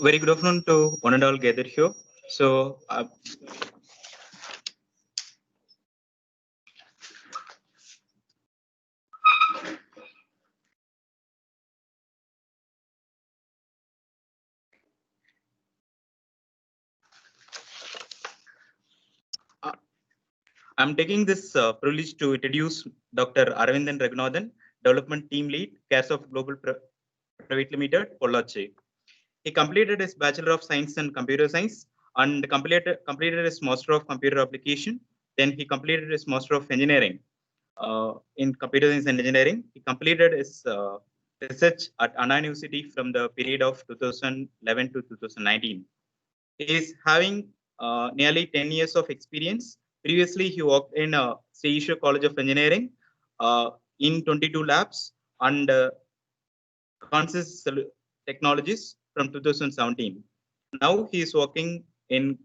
Very good afternoon to one and all gathered here. So, I'm taking this privilege to introduce Dr. Aravindan Raghunathan, Development Team Lead, Caresoft Global Private Limited, Pollachi. He completed his Bachelor of Science in Computer Science and completed his Master of Computer Application. Then he completed his Master of Engineering in Computer Science and Engineering. He completed his research at Anna University from the period of 2011 to 2019. He is having nearly 10 years of experience. Previously, he worked in Sri Ishwar College of Engineering in 22 labs and Consys Technologies from 2017. Now he is working in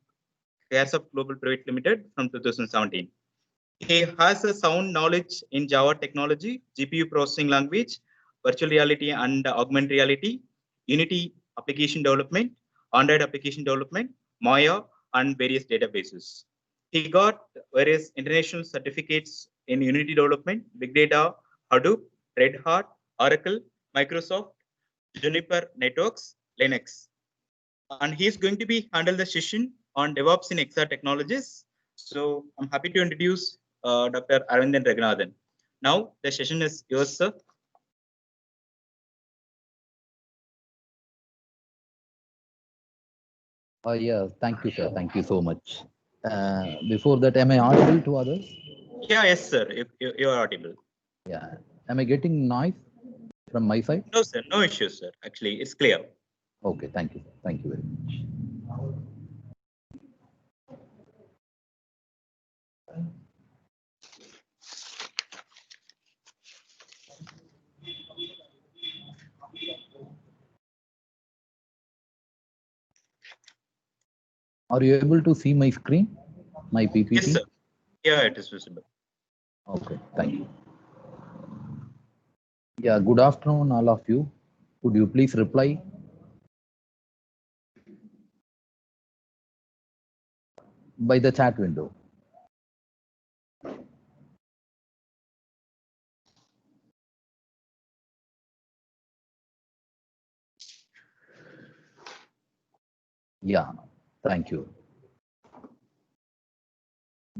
Caresoft Global Private Limited from 2017. He has a sound knowledge in Java technology, GPU processing language, virtual reality and augmented reality, Unity application development, Android application development, Maya, and various databases. He got various international certificates in Unity development, Big Data, Hadoop, Red Hat, Oracle, Microsoft, Juniper Networks, Linux. And he's going to be handle the session on DevOps in XR technologies. So I'm happy to introduce Dr. Aravindan Raghunathan. Now the session is yours, sir. Yeah, thank you, sir. Thank you so much. Before that, am I audible to others? Yeah, yes, sir. You are audible. Yeah. Am I getting noise from my side? No, sir. No issues, sir. Actually, it's clear. Okay, thank you. Thank you very much. Are you able to see my screen, my PPT? Yes, sir. Yeah, it is visible. Okay, thank you. Yeah, good afternoon, all of you. Could you please reply? By the chat window. Yeah, thank you.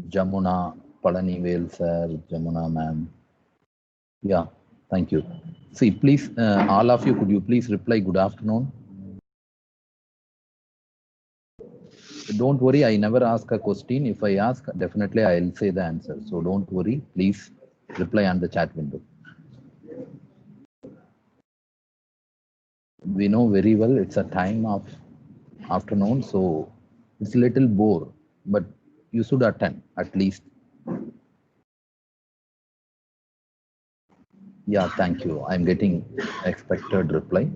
Jamuna, Palanivel sir, Jamuna ma'am. Yeah, thank you. See, please, all of you, could you please reply good afternoon? Don't worry, I never ask a question. If I ask, definitely I'll say the answer. So don't worry, please reply on the chat window. We know very well it's a time of afternoon, so it's a little bore, but you should attend at least. Yeah, thank you. I'm getting expected reply.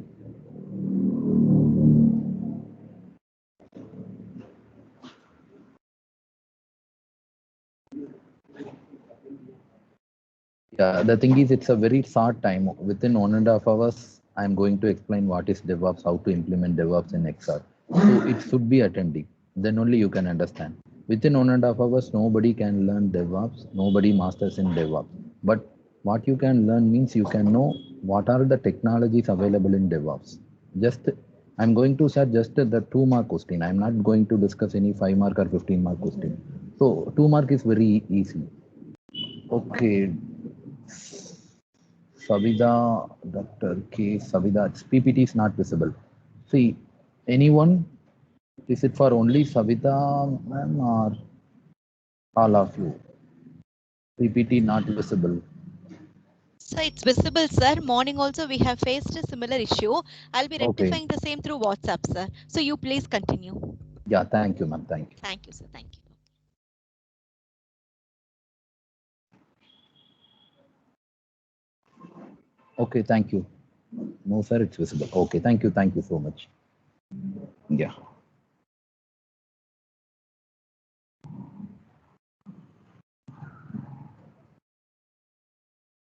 Yeah, the thing is, it's a very short time. Within 1.5 hours, I'm going to explain what is DevOps, how to implement DevOps in XR. So it should be attending. Then only you can understand. Within 1.5 hours, nobody can learn DevOps. Nobody masters in DevOps. But what you can learn means you can know what are the technologies available in DevOps. Just I'm going to share just the 2-mark question. I'm not going to discuss any 5-mark or 15-mark question. So 2-mark is very easy. Okay. Savida, Dr. K. Savida, its PPT is not visible. See, anyone? Is it for only Savida ma'am or all of you? PPT not visible. So it's visible, sir. Morning also we have faced a similar issue. I'll be rectifying the same through WhatsApp, sir. So you please continue. Yeah, thank you, ma'am. Thank you. Thank you, sir. Thank you. Okay, thank you. No, sir, it's visible. Okay, thank you. Thank you so much. Yeah.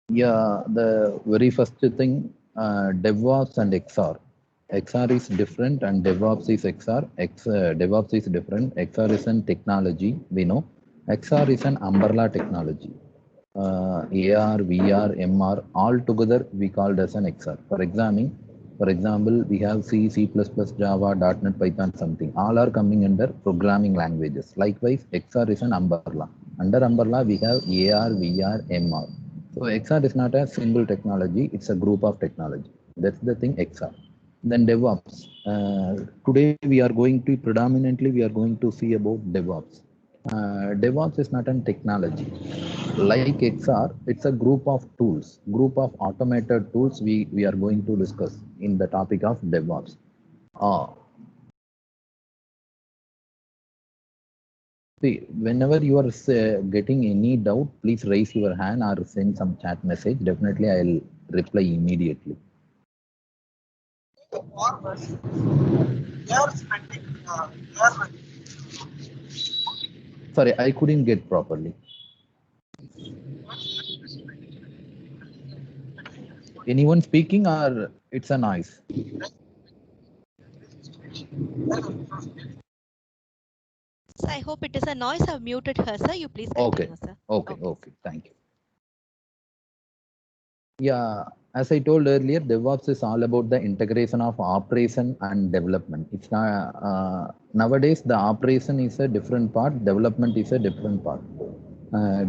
Yeah, the very first thing, DevOps and XR. XR is different and DevOps is XR. DevOps is different. XR is an technology, we know. XR is an umbrella technology. AR, VR, MR, all together we called as an XR. For example, we have C, C++, Java, .NET, Python, something. All are coming under programming languages. Likewise, XR is an umbrella. Under umbrella, we have AR, VR, MR. So XR is not a single technology, it's a group of technology. That's the thing, XR. Then DevOps. Today we are going to predominantly see about DevOps. DevOps is not a technology. Like XR, it's a group of tools, group of automated tools we are going to discuss in the topic of DevOps. See, whenever you are getting any doubt, please raise your hand or send some chat message. Definitely, I'll reply immediately. Sorry, I couldn't get properly. Anyone speaking or it's a noise? So I hope it is a noise. I've muted her, sir. You please continue, sir. Okay. Thank you. Yeah, as I told earlier, DevOps is all about the integration of operation and development. It's not nowadays the operation is a different part, development is a different part.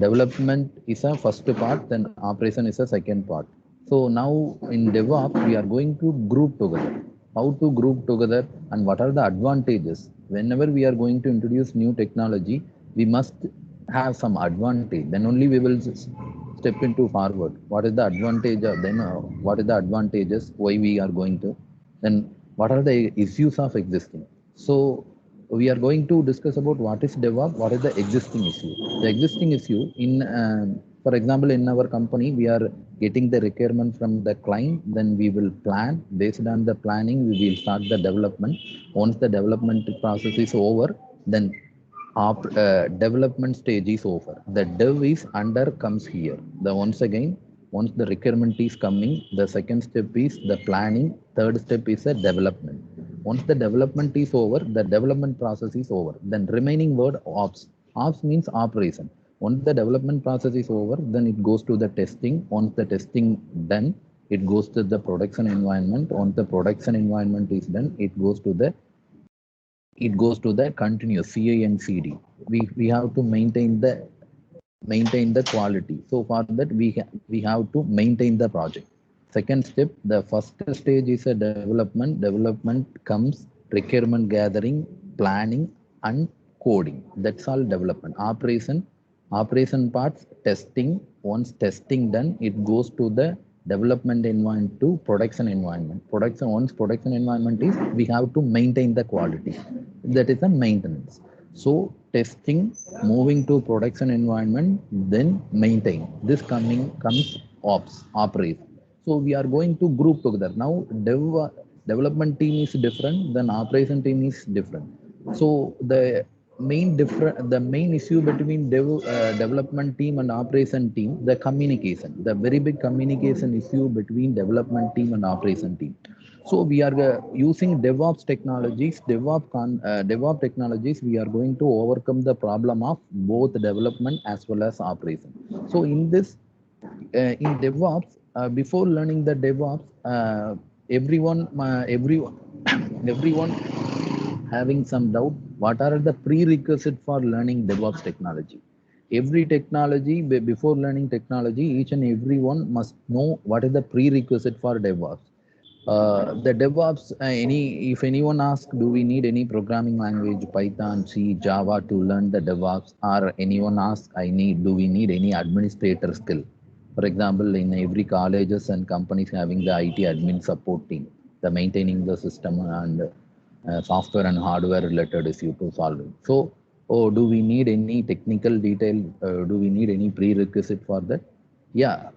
Development is a first part, then operation is a second part. So now in DevOps, we are going to group together. How to group together and what are the advantages? Whenever we are going to introduce new technology, we must have some advantage. Then only we will step into forward. What is the advantage? What is the advantages? Why we are going to? Then what are the issues of existing? So we are going to discuss about what is DevOps, what is the existing issue. The existing issue in, for example, in our company, we are getting the requirement from the client, then we will plan. Based on the planning, we will start the development. Once the development process is over, then development stage is over. The dev is under comes here. Once the requirement is coming, the second step is the planning. Third step is the development. Once the development is over, the development process is over. Then remaining word ops. Ops means operation. Once the development process is over, then it goes to the testing. Once the testing done, it goes to the production environment. Once the production environment is done, it goes to the continuous CI and CD. We have to maintain the quality. So for that we have to maintain the project. Second step, the first stage is a development. Development comes requirement gathering, planning, and coding. That's all development. Operation parts, testing. Once testing done, it goes to the development environment to production environment. Once production environment is, we have to maintain the quality. That is the maintenance. So testing, moving to production environment, then maintain. This comes ops, operate. So we are going to group together. Now development team is different, then operation team is different. So the main issue between development team and operation team, the communication, the very big communication issue between development team and operation team. So we are using DevOps technologies. DevOps technologies, we are going to overcome the problem of both development as well as operation. So in this, in DevOps, before learning the DevOps, everyone having some doubt, what are the prerequisites for learning DevOps technology? Every technology, before learning technology, each and everyone must know what is the prerequisite for DevOps. The DevOps, if anyone asks, do we need any programming language, Python, C, Java to learn the DevOps, or anyone asks, do we need any administrator skill? For example, in every colleges and companies having the IT admin support team, the maintaining the system and software and hardware related issue to solve it. So, do we need any technical detail? Do we need any prerequisite for that? Yeah,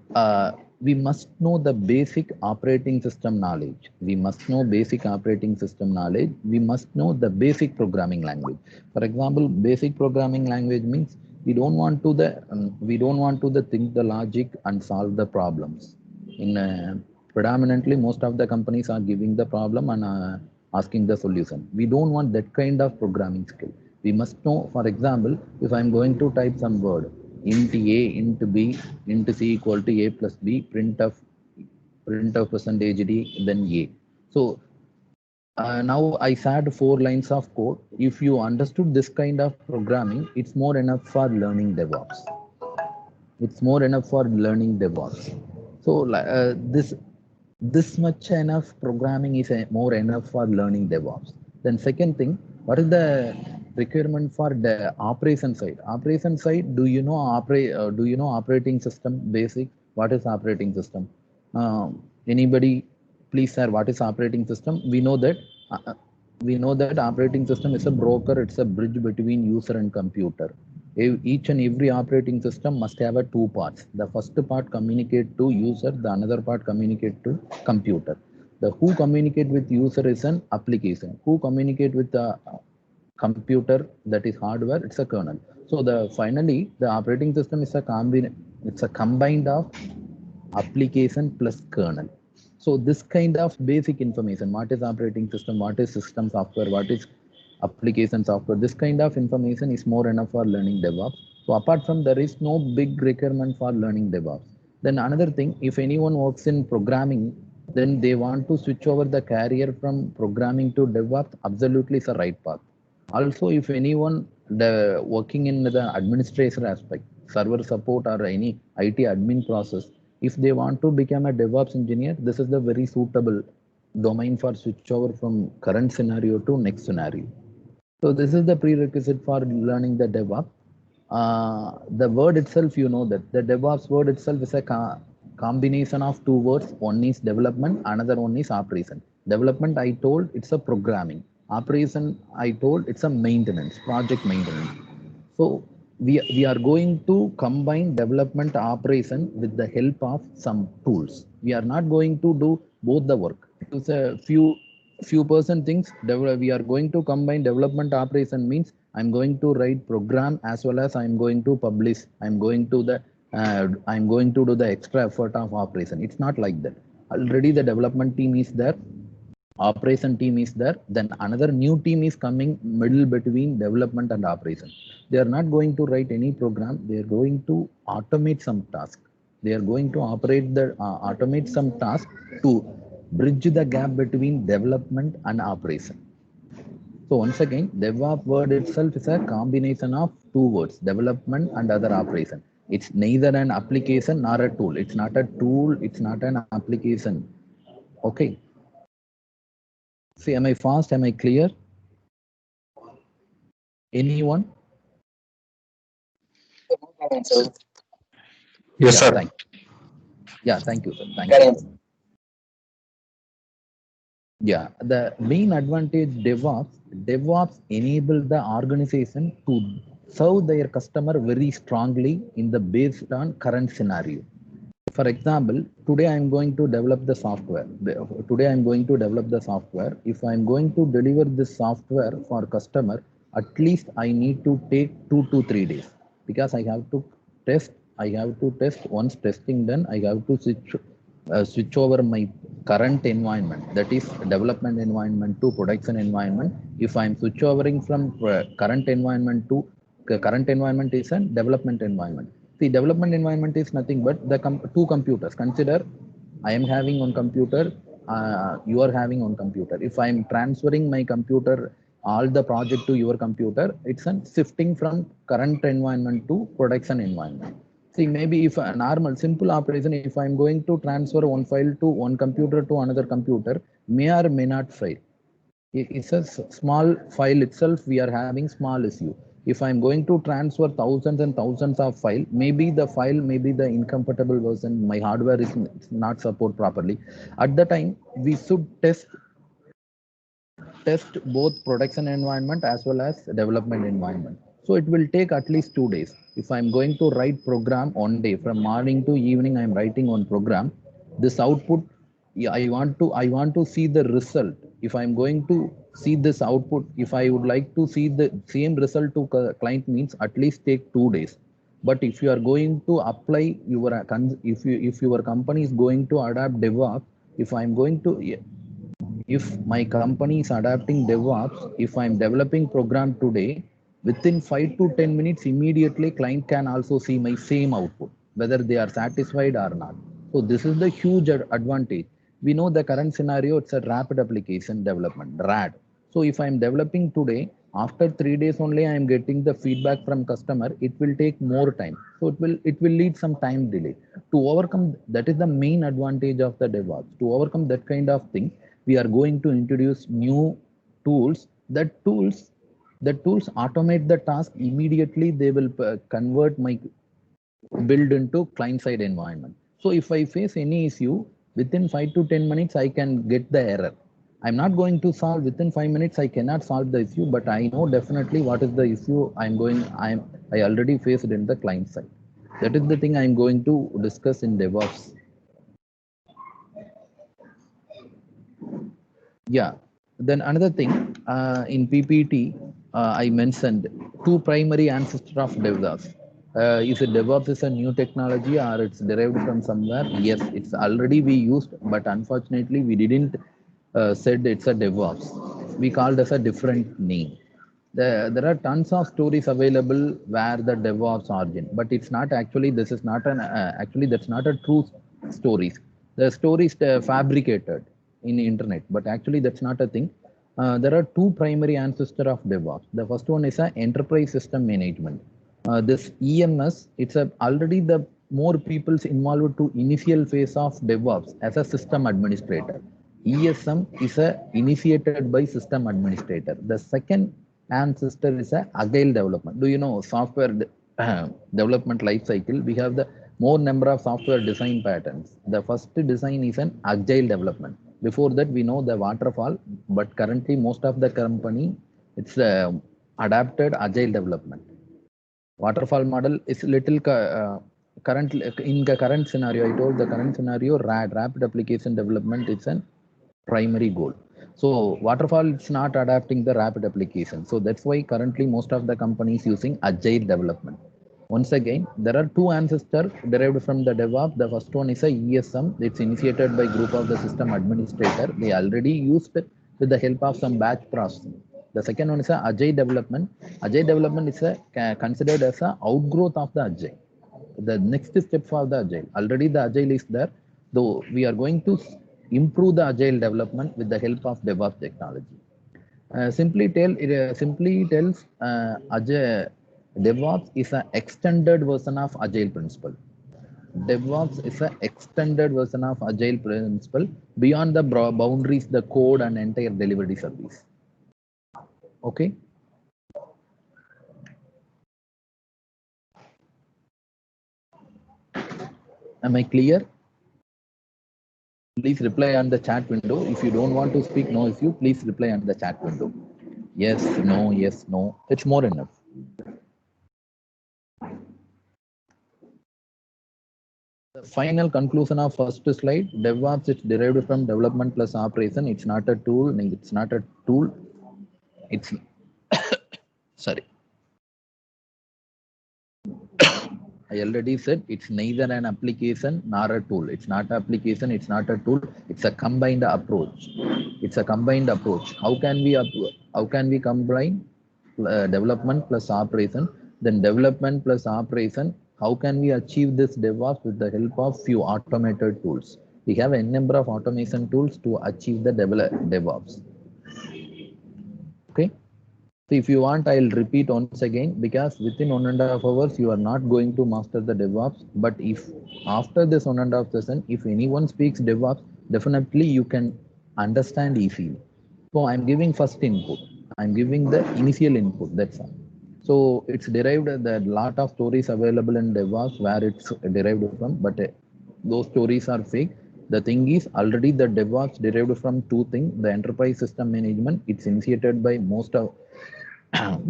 we must know the basic operating system knowledge. We must know basic operating system knowledge. We must know the basic programming language. For example, basic programming language means we don't want to think the logic and solve the problems. Predominantly, most of the companies are giving the problem and asking the solution. We don't want that kind of programming skill. We must know, for example, if I'm going to type some word, int a, int b, int c equal to a plus b, print of percentage d, then a. So now I said 4 lines of code. If you understood this kind of programming, it's more enough for learning DevOps. It's more enough for learning DevOps. So this much enough programming is more enough for learning DevOps. Then second thing, what is the requirement for the operation side? Operation side, do you know operating system basic? What is operating system? Anybody, please, sir, what is operating system? We know that operating system is a broker. It's a bridge between user and computer. Each and every operating system must have a two parts. The first part communicate to user, the another part communicate to computer. The who communicate with user is an application. Who communicate with the computer, that is hardware, it's a kernel. So finally the operating system is it's a combined of application plus kernel. So this kind of basic information, what is operating system, what is system software, what is application software, this kind of information is more enough for learning DevOps. So apart from, there is no big requirement for learning DevOps. Then another thing, if anyone works in programming, then they want to switch over the career from programming to DevOps, absolutely is a right path. Also, if anyone working in the administration aspect, server support or any IT admin process, if they want to become a DevOps engineer, this is the very suitable domain for switch over from current scenario to next scenario. So this is the prerequisite for learning the DevOps. The word itself, you know that the DevOps word itself is a combination of two words. One is development, another one is operation. Development, I told, it's a programming. Operation, I told, it's a maintenance, project maintenance. So we are going to combine development operation with the help of some tools. We are not going to do both the work. It's a few person things. We are going to combine development operation means I'm going to write program as well as I'm going to publish. I'm going to do the extra effort of operation. It's not like that. Already the development team is there, operation team is there, then another new team is coming middle between development and operation. They are not going to write any program. They are going to automate some task. They are going to automate some task to bridge the gap between development and operation. So once again, DevOps word itself is a combination of two words, development and other operation. It's neither an application nor a tool. It's not a tool. It's not an application. Okay. See, am I fast? Am I clear? Anyone? Yes, sir. Thank you. Thank you, sir. Thank you. Yeah, the main advantage DevOps enable the organization to serve their customer very strongly in the based on current scenario. For example, today I'm going to develop the software. If I'm going to deliver this software for customer, at least I need to take 2 to 3 days, because I have to test. Once testing done, I have to switch over my current environment, that is development environment to production environment. If I'm switch overing from current environment is a development environment. The development environment is nothing but the two computers. Consider I am having one computer, you are having one computer. If I am transferring my computer, all the project to your computer, it's a shifting from current environment to production environment. See, maybe if a normal simple operation, if I'm going to transfer one file to one computer to another computer, may or may not fail. It's a small file itself, we are having small issue. If I'm going to transfer thousands and thousands of files, maybe the file may be the incompatible version, my hardware is not support properly. At the time, we should test both production environment as well as development environment. So it will take at least 2 days. If I'm going to write program one day, from morning to evening, I'm writing one program. This output, I want to see the result. If I'm going to see this output, if I would like to see the same result to client, means at least take 2 days. But if you are going to apply if your company is going to adopt DevOps, if I'm going to, if my company is adapting DevOps, if I'm developing program today, within 5 to 10 minutes, immediately client can also see my same output, whether they are satisfied or not. So this is the huge advantage. We know the current scenario, it's a rapid application development, RAD. So if I'm developing today, after 3 days only I am getting the feedback from customer, it will take more time. So it will lead some time delay. To overcome, that is the main advantage of the DevOps. To overcome that kind of thing, we are going to introduce new tools. The tools automate the task immediately. They will convert my build into client side environment. So if I face any issue, within 5 to 10 minutes, I can get the error. I'm not going to solve within 5 minutes. I cannot solve the issue, but I know definitely what is the issue I already faced in the client side. That is the thing I'm going to discuss in DevOps. Yeah. Then another thing, in PPT, I mentioned two primary ancestors of DevOps. Is it DevOps is a new technology or it's derived from somewhere? Yes, it's already we used, but unfortunately we didn't said it's a DevOps. We called as a different name. There are tons of stories available where the DevOps origin, but it's not actually. This is not an actually that's not a true stories. The story is fabricated in the internet, but actually that's not a thing. There are two primary ancestors of DevOps. The first one is a enterprise system management. This EMS, it's already the more people's involved to initial phase of DevOps as a system administrator. ESM is initiated by system administrator. The second ancestor is a agile development. Do you know software development life cycle? We have the more number of software design patterns. The first design is an agile development. Before that, we know the waterfall, but currently most of the company, it's adapted agile development. Waterfall model is little current in the current scenario. I told the current scenario, RAD, rapid application development, is an primary goal. So waterfall is not adapting the rapid application. So that's why currently most of the companies using agile development. Once again, there are two ancestors derived from the DevOps. The first one is a ESM. It's initiated by group of the system administrator. They already used it with the help of some batch processing. The second one is a agile development. Agile development is considered as a outgrowth of the agile. The next step for the agile. Already the agile is there, though we are going to improve the agile development with the help of DevOps technology. Simply tells agile DevOps is an extended version of agile principle. DevOps is an extended version of agile principle beyond the boundaries, the code and entire delivery service. Okay. Am I clear? Please reply on the chat window. If you don't want to speak no issue, please reply on the chat window. Yes, no. It's more enough. The final conclusion of first slide, DevOps is derived from development plus operation. It's not a tool. It's not a tool. It's sorry. I already said it's neither an application nor a tool. It's not an application. It's not a tool. It's a combined approach. It's a combined approach. How can we combine development plus operation? Then development plus operation. How can we achieve this DevOps with the help of few automated tools? We have a number of automation tools to achieve the DevOps. Okay. So if you want, I'll repeat once again, because within 1.5 hours, you are not going to master the DevOps. But if after this 1.5 session, if anyone speaks DevOps, definitely you can understand easily. So I'm giving first input. I'm giving the initial input. That's all. So it's derived, the lot of stories available in DevOps where it's derived from, but those stories are fake. The thing is, already the DevOps derived from two things. The enterprise system management, it's initiated by most of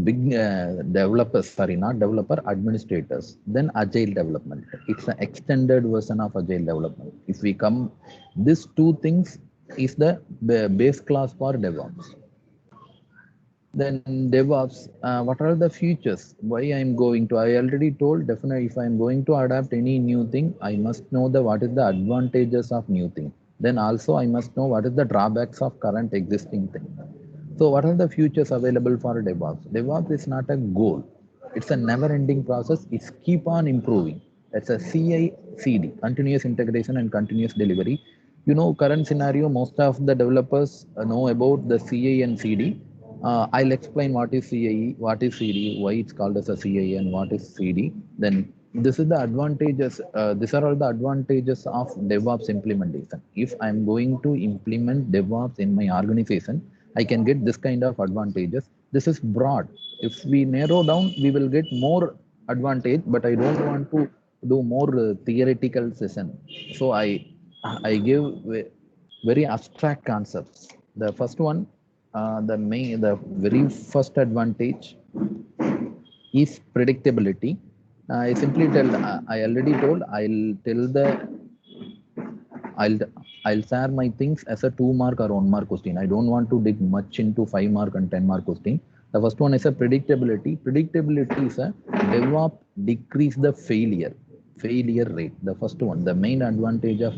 big developers, sorry, not developer, administrators. Then agile development. It's an extended version of agile development. If we come, these two things is the base class for DevOps. Then DevOps, what are the features? Why I'm going to? I already told, definitely if I'm going to adapt any new thing, I must know what is the advantages of new thing. then also I must know what is the drawbacks of current existing thing. So what are the futures available for DevOps? DevOps is not a goal. It's a never-ending process. It's keep on improving. It's a CI/CD, continuous integration and continuous delivery. You know, current scenario, most of the developers know about the CI and CD. I'll explain what is CIE, what is CD, why it's called as a CI and what is CD. Then this is the advantages. These are all the advantages of DevOps implementation. If I'm going to implement DevOps in my organization, I can get this kind of advantages. This is broad. If we narrow down, we will get more advantage, but I don't want to do more theoretical session. So I give very abstract concepts. The first one, the very first advantage is predictability. I simply tell, I already told, I'll I'll share my things as a 2 mark or 1 mark question. I don't want to dig much into 5 mark and 10 mark question. The first one is a predictability. Predictability is a DevOps decrease the failure rate. The first one, the main advantage of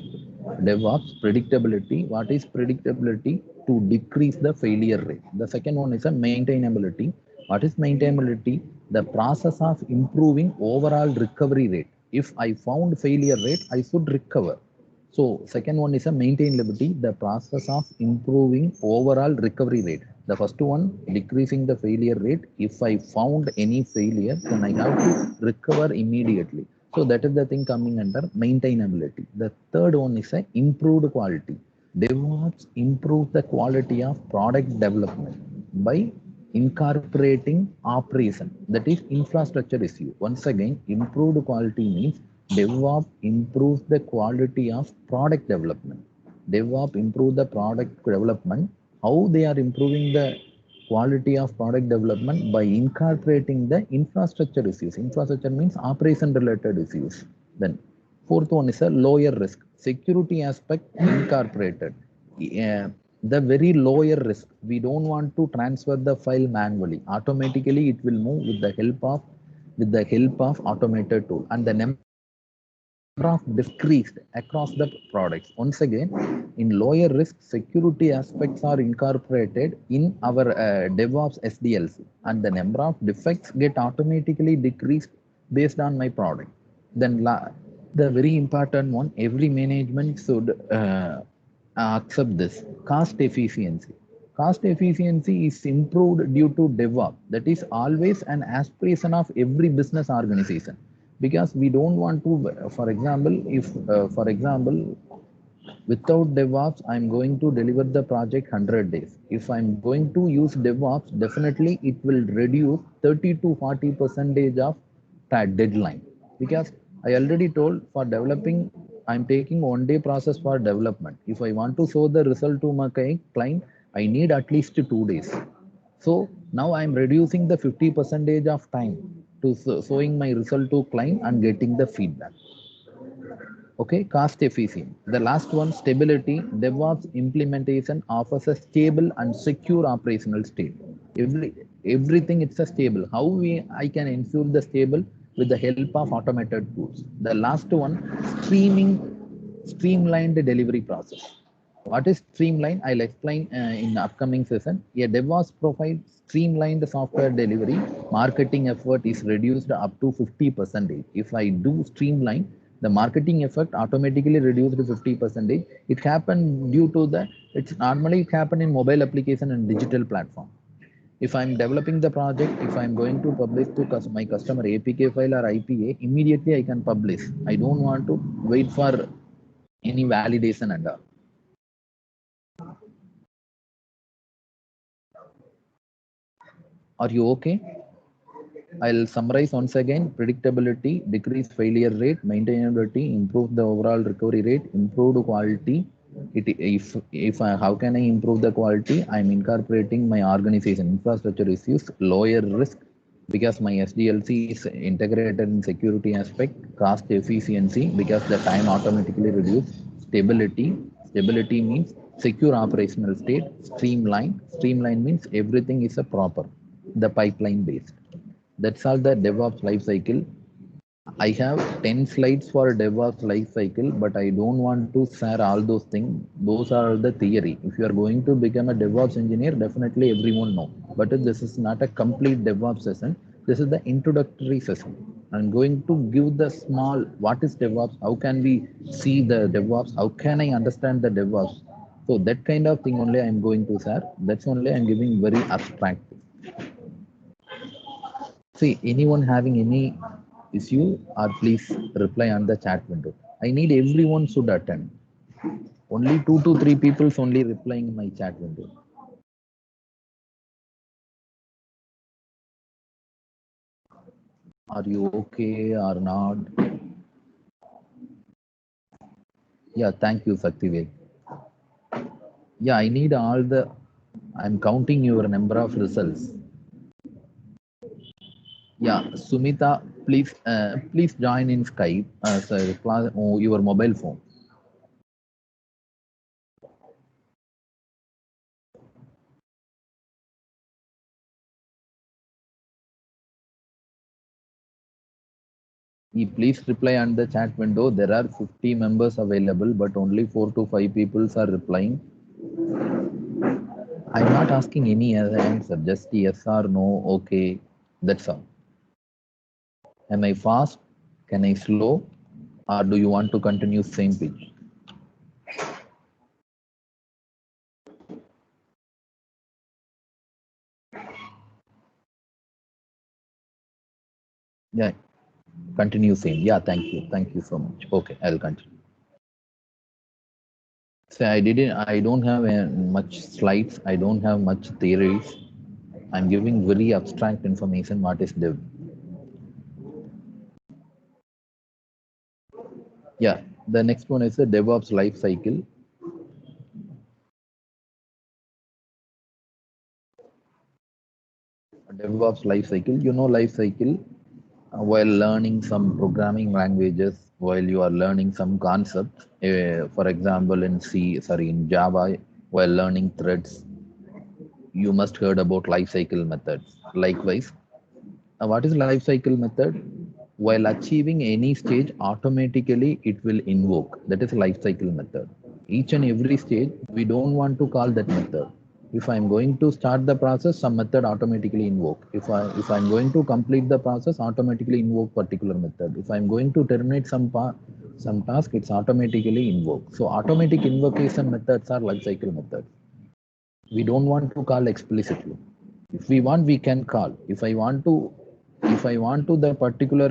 DevOps predictability. What is predictability? To decrease the failure rate. The second one is a maintainability. What is maintainability? The process of improving overall recovery rate. If I found failure rate, I should recover. So second one is a maintainability, the process of improving overall recovery rate. The first one, decreasing the failure rate. If I found any failure, then I have to recover immediately. So that is the thing coming under maintainability. The third one is a improved quality. DevOps improves the quality of product development by incorporating operation, that is infrastructure issue. Once again, improved quality means DevOps improves the quality of product development. DevOps improve the product development. How they are improving the quality of product development? By incorporating the infrastructure issues. Infrastructure means operation related issues. Then fourth one is a lower risk. Security aspect incorporated. The very lower risk. We don't want to transfer the file manually. Automatically it will move with the help of automated tool, and the number of decreased across the products. Once again, in lower risk, security aspects are incorporated in our DevOps SDLC, and the number of defects get automatically decreased based on my product. Then the very important one, every management should accept this: cost efficiency. Cost efficiency is improved due to DevOps. That is always an aspiration of every business organization, because we don't want to, for example, without DevOps, I'm going to deliver the project 100 days. If I'm going to use DevOps, definitely it will reduce 30 to 40% of that deadline. Because I already told, for developing, I'm taking 1 day process for development. If I want to show the result to my client, I need at least 2 days. So now I'm reducing the 50% of time to showing my result to client and getting the feedback. Okay, cost efficient. The last one, stability. DevOps implementation offers a stable and secure operational state. Everything it's a stable. How I can ensure the stable? With the help of automated tools. The last one, streamlined delivery process. What is streamline? I'll explain in the upcoming session. A DevOps provides streamlined software delivery. Marketing effort is reduced up to 50%. If I do streamline, the marketing effort automatically reduced to 50%. It happened due to it's normally it happen in mobile application and digital platform. If I'm developing the project, if I'm going to publish to my customer APK file or IPA, immediately I can publish. I don't want to wait for any validation and all. Are you okay? I'll summarize once again: predictability, decrease failure rate; maintainability, improve the overall recovery rate; improved quality. How can I improve the quality? I'm incorporating my organization infrastructure issues, lower risk, because my SDLC is integrated in security aspect; cost efficiency, because the time automatically reduced; stability means secure operational state; streamline means everything is a proper, the pipeline based. That's all the DevOps life cycle. I have 10 slides for DevOps life cycle, but I don't want to share all those things. Those are the theory. If you are going to become a DevOps engineer, definitely everyone know. But this is not a complete DevOps session. This is the introductory session. I'm going to give the small, what is DevOps? How can we see the DevOps? How can I understand the DevOps? So that kind of thing only I'm going to share. That's only I'm giving very abstract. See, anyone having any issue or please reply on the chat window. I need everyone should attend. Only 2 to 3 people only replying in my chat window. Are you okay or not? Yeah, thank you, Saktivel. Yeah, I need all the, I'm counting your number of results. Yeah, Sumita, please join in Skype as a your mobile phone. Please reply on the chat window. There are 50 members available, but only 4 to 5 people are replying. I'm not asking any other answer, just yes or no, okay, that's all. Am I fast? Can I slow? Or do you want to continue same pitch? Yeah, continue same. Yeah, thank you. Thank you so much. Okay, I'll continue. So I don't have much slides. I don't have much theories. I'm giving very abstract information. What is dev? Yeah, the next one is the DevOps life cycle. DevOps life cycle. You know life cycle while learning some programming languages, while you are learning some concepts. For example, in Java, while learning threads, you must heard about life cycle methods. Likewise, what is life cycle method? While achieving any stage, automatically it will invoke. That is life cycle method. Each and every stage, we don't want to call that method. If I'm going to start the process, some method automatically invoke. If I'm going to complete the process, automatically invoke particular method. If I'm going to terminate some task, it's automatically invoke. So automatic invocation methods are life cycle methods. We don't want to call explicitly. If we want, we can call. If I want to the particular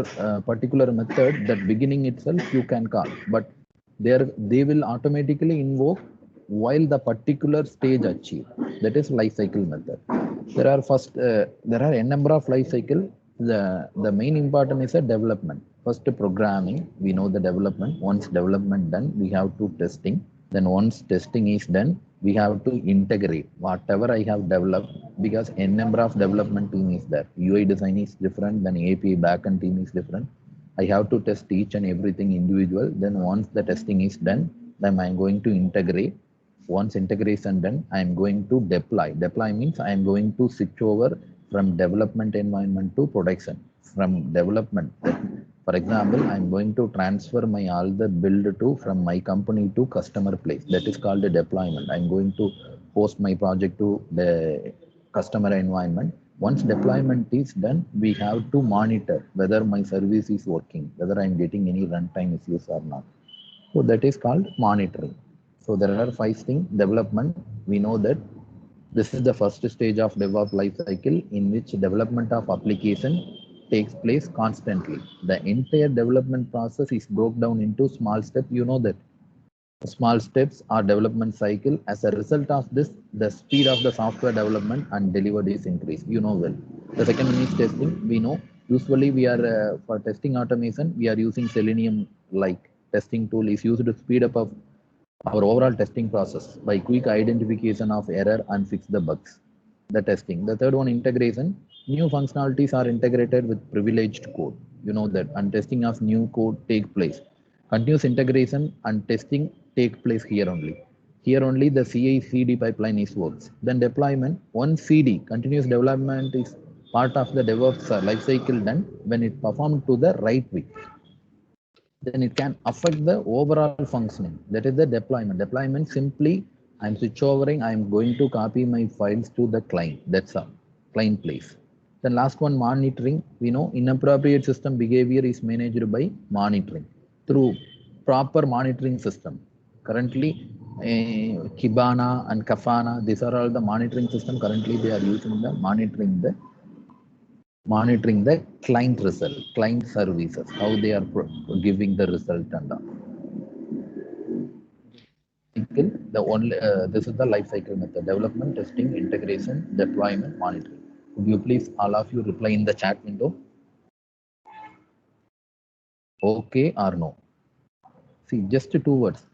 method, that beginning itself you can call, but they will automatically invoke while the particular stage achieve. That is life cycle method. There are a number of life cycle. The main important is a development. First programming, we know the development. Once development done, we have to testing. Then once testing is done, we have to integrate whatever I have developed, because n number of development team is there. UI design is different, then API backend team is different. I have to test each and everything individual. Then once the testing is done, then I'm going to integrate. Once integration done, I'm going to deploy. Deploy means I'm going to switch over from development environment to production. From development, for example, I'm going to transfer my all the build to from my company to customer place. That is called a deployment. I'm going to post my project to the customer environment. Once deployment is done, we have to monitor whether my service is working, whether I'm getting any runtime issues or not. So that is called monitoring. So there are 5 things. Development, we know that this is the first stage of DevOps life cycle in which development of application takes place constantly. The entire development process is broken down into small steps. You know that small steps are development cycle. As a result of this, the speed of the software development and delivery is increased. You know well. The second one is testing. We know usually we are for testing automation, we are using Selenium like testing tool is used to speed up of our overall testing process by quick identification of error and fix the bugs. The testing. The third one, integration. New functionalities are integrated with privileged code. You know that, and testing of new code take place. Continuous integration and testing take place here only. Here only the CI/CD pipeline is works. Then deployment. One CD, continuous development is part of the DevOps life cycle done when it performed to the right way. Then it can affect the overall functioning. That is the deployment. Deployment simply, I'm switch overing, I'm going to copy my files to the client. That's all. Client place. Then last one, monitoring. We know inappropriate system behavior is managed by monitoring through proper monitoring system. Currently, Kibana and Kafana, these are all the monitoring system. Currently, they are using the monitoring the client result, client services, how they are giving the result and all. The only this is the life cycle method: development, testing, integration, deployment, monitoring. Could you please all of you reply in the chat window? Okay or no? See, just 2 words.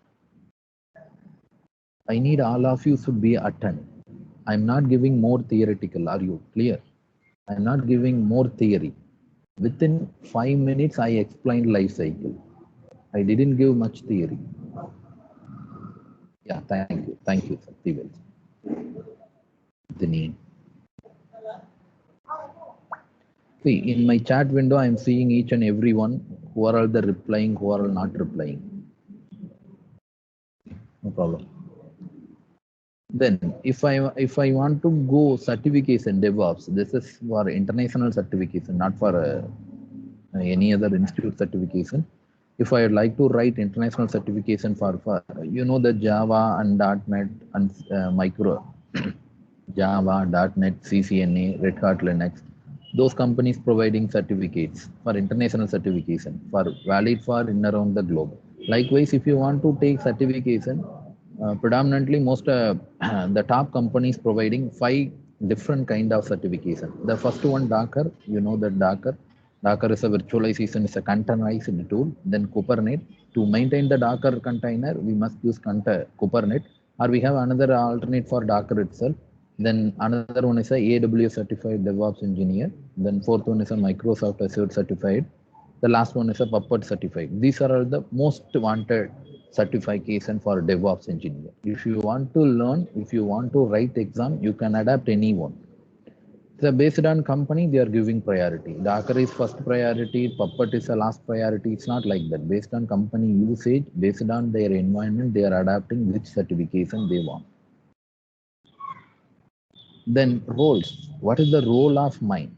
I need all of you should be attend. I'm not giving more theoretical. Are you clear? I'm not giving more theory. Within 5 minutes, I explained life cycle. I didn't give much theory. Yeah, thank you. Thank you, Saktivel. The name. See, in my chat window, I'm seeing each and every one who are all the replying, who are all not replying. No problem. Then, if I want to go certification DevOps, this is for international certification, not for any other institute certification. If I would like to write international certification for the Java and .NET and micro Java, .NET, CCNA, Red Hat Linux, those companies providing certificates for international certification for valid for in around the globe. Likewise, if you want to take certification, predominantly most the top companies providing 5 different kind of certification. The first one, Docker, you know that Docker is a virtualization, is a containerized tool. Then Kubernetes, to maintain the Docker container, we must use Kubernetes, or we have another alternate for Docker itself. Then another one is a AWS certified DevOps engineer. Then fourth one is a Microsoft Azure certified. The last one is a Puppet certified. These are all the most wanted certification for DevOps engineer. If you want to learn, if you want to write exam, you can adapt any one. So based on company, they are giving priority. Docker is first priority, Puppet is the last priority. It's not like that. Based on company usage, based on their environment, they are adapting which certification they want. Then roles. What is the role of mine?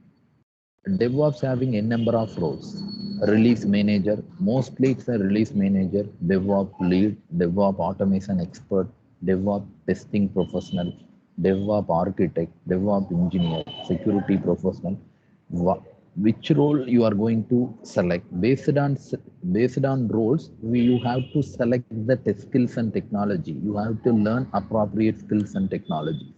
DevOps having a number of roles. Release manager, mostly it's a release manager, DevOps lead, DevOps automation expert, DevOps testing professional, DevOps architect, DevOps engineer, security professional. Which role you are going to select based on roles? You have to select the skills and technology. You have to learn appropriate skills and technologies.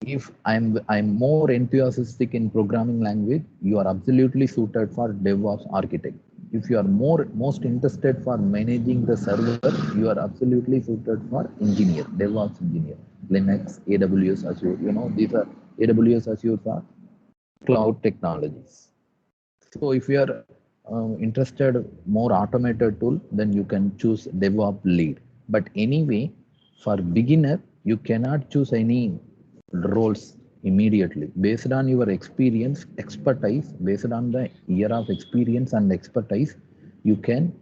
If I'm more enthusiastic in programming language, you are absolutely suited for DevOps architect. If you are most interested for managing the server, you are absolutely suited for engineer, DevOps engineer, Linux, AWS, Azure. These are AWS, Azure are cloud technologies. So if you are interested more automated tool, then you can choose DevOps lead. But anyway, for beginner, you cannot choose any roles immediately. Based on your experience, expertise, based on the year of experience and expertise, you can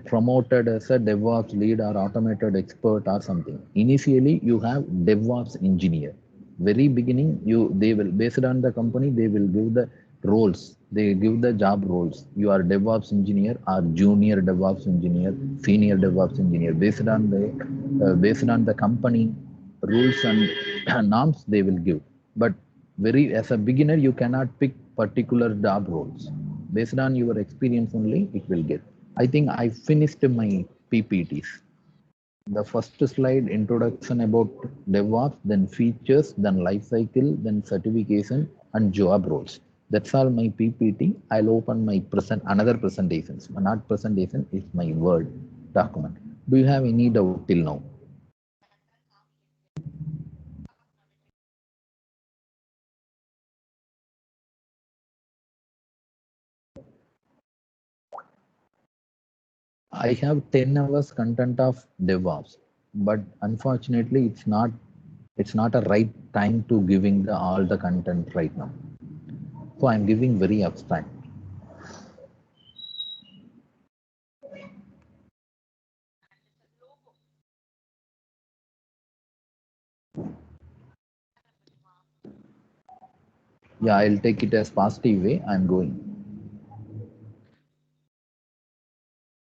promoted as a DevOps lead or automated expert or something. Initially, you have DevOps engineer. Very beginning, they will, based on the company, they will give the roles. They give the job roles. You are DevOps engineer or junior DevOps engineer, senior DevOps engineer. Based on the company rules and norms, they will give. But as a beginner, you cannot pick particular job roles. Based on your experience only, it will get. I think I finished my PPTs. The first slide, introduction about DevOps, then features, then lifecycle, then certification, and job roles. That's all my PPT. I'll open my another presentations. Not presentation, it's my Word document. Do you have any doubt till now? I have 10 hours content of DevOps, but unfortunately, it's not a right time to giving all the content right now. So I'm giving very abstract. Yeah, I'll take it as positive way. I'm going.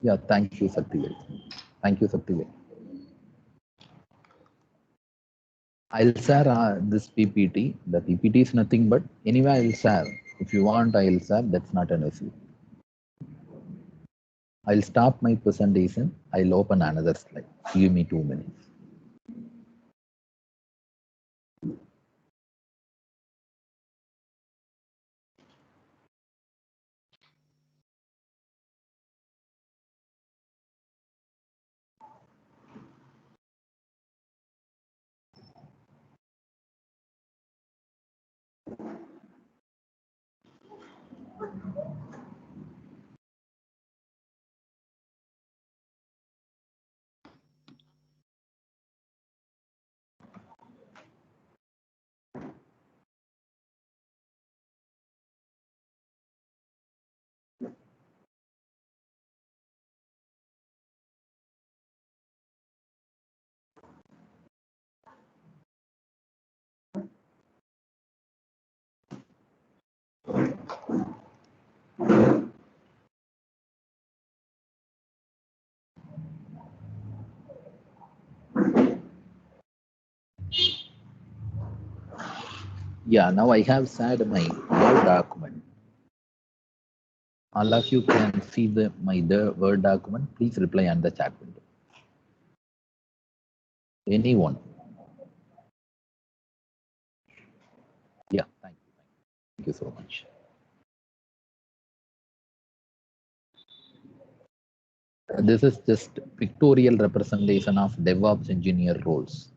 Yeah, thank you, Sakti. Thank you, Sakti. I'll share this PPT. The PPT is nothing but anyway I'll share. If you want, I'll share. That's not an issue. I'll stop my presentation. I'll open another slide. Give me 2 minutes. Yeah, now I have shared my Word document. All of you can see my Word document. Please reply on the chat window. Anyone? Yeah, thank you. Thank you so much. This is just pictorial representation of DevOps engineer roles.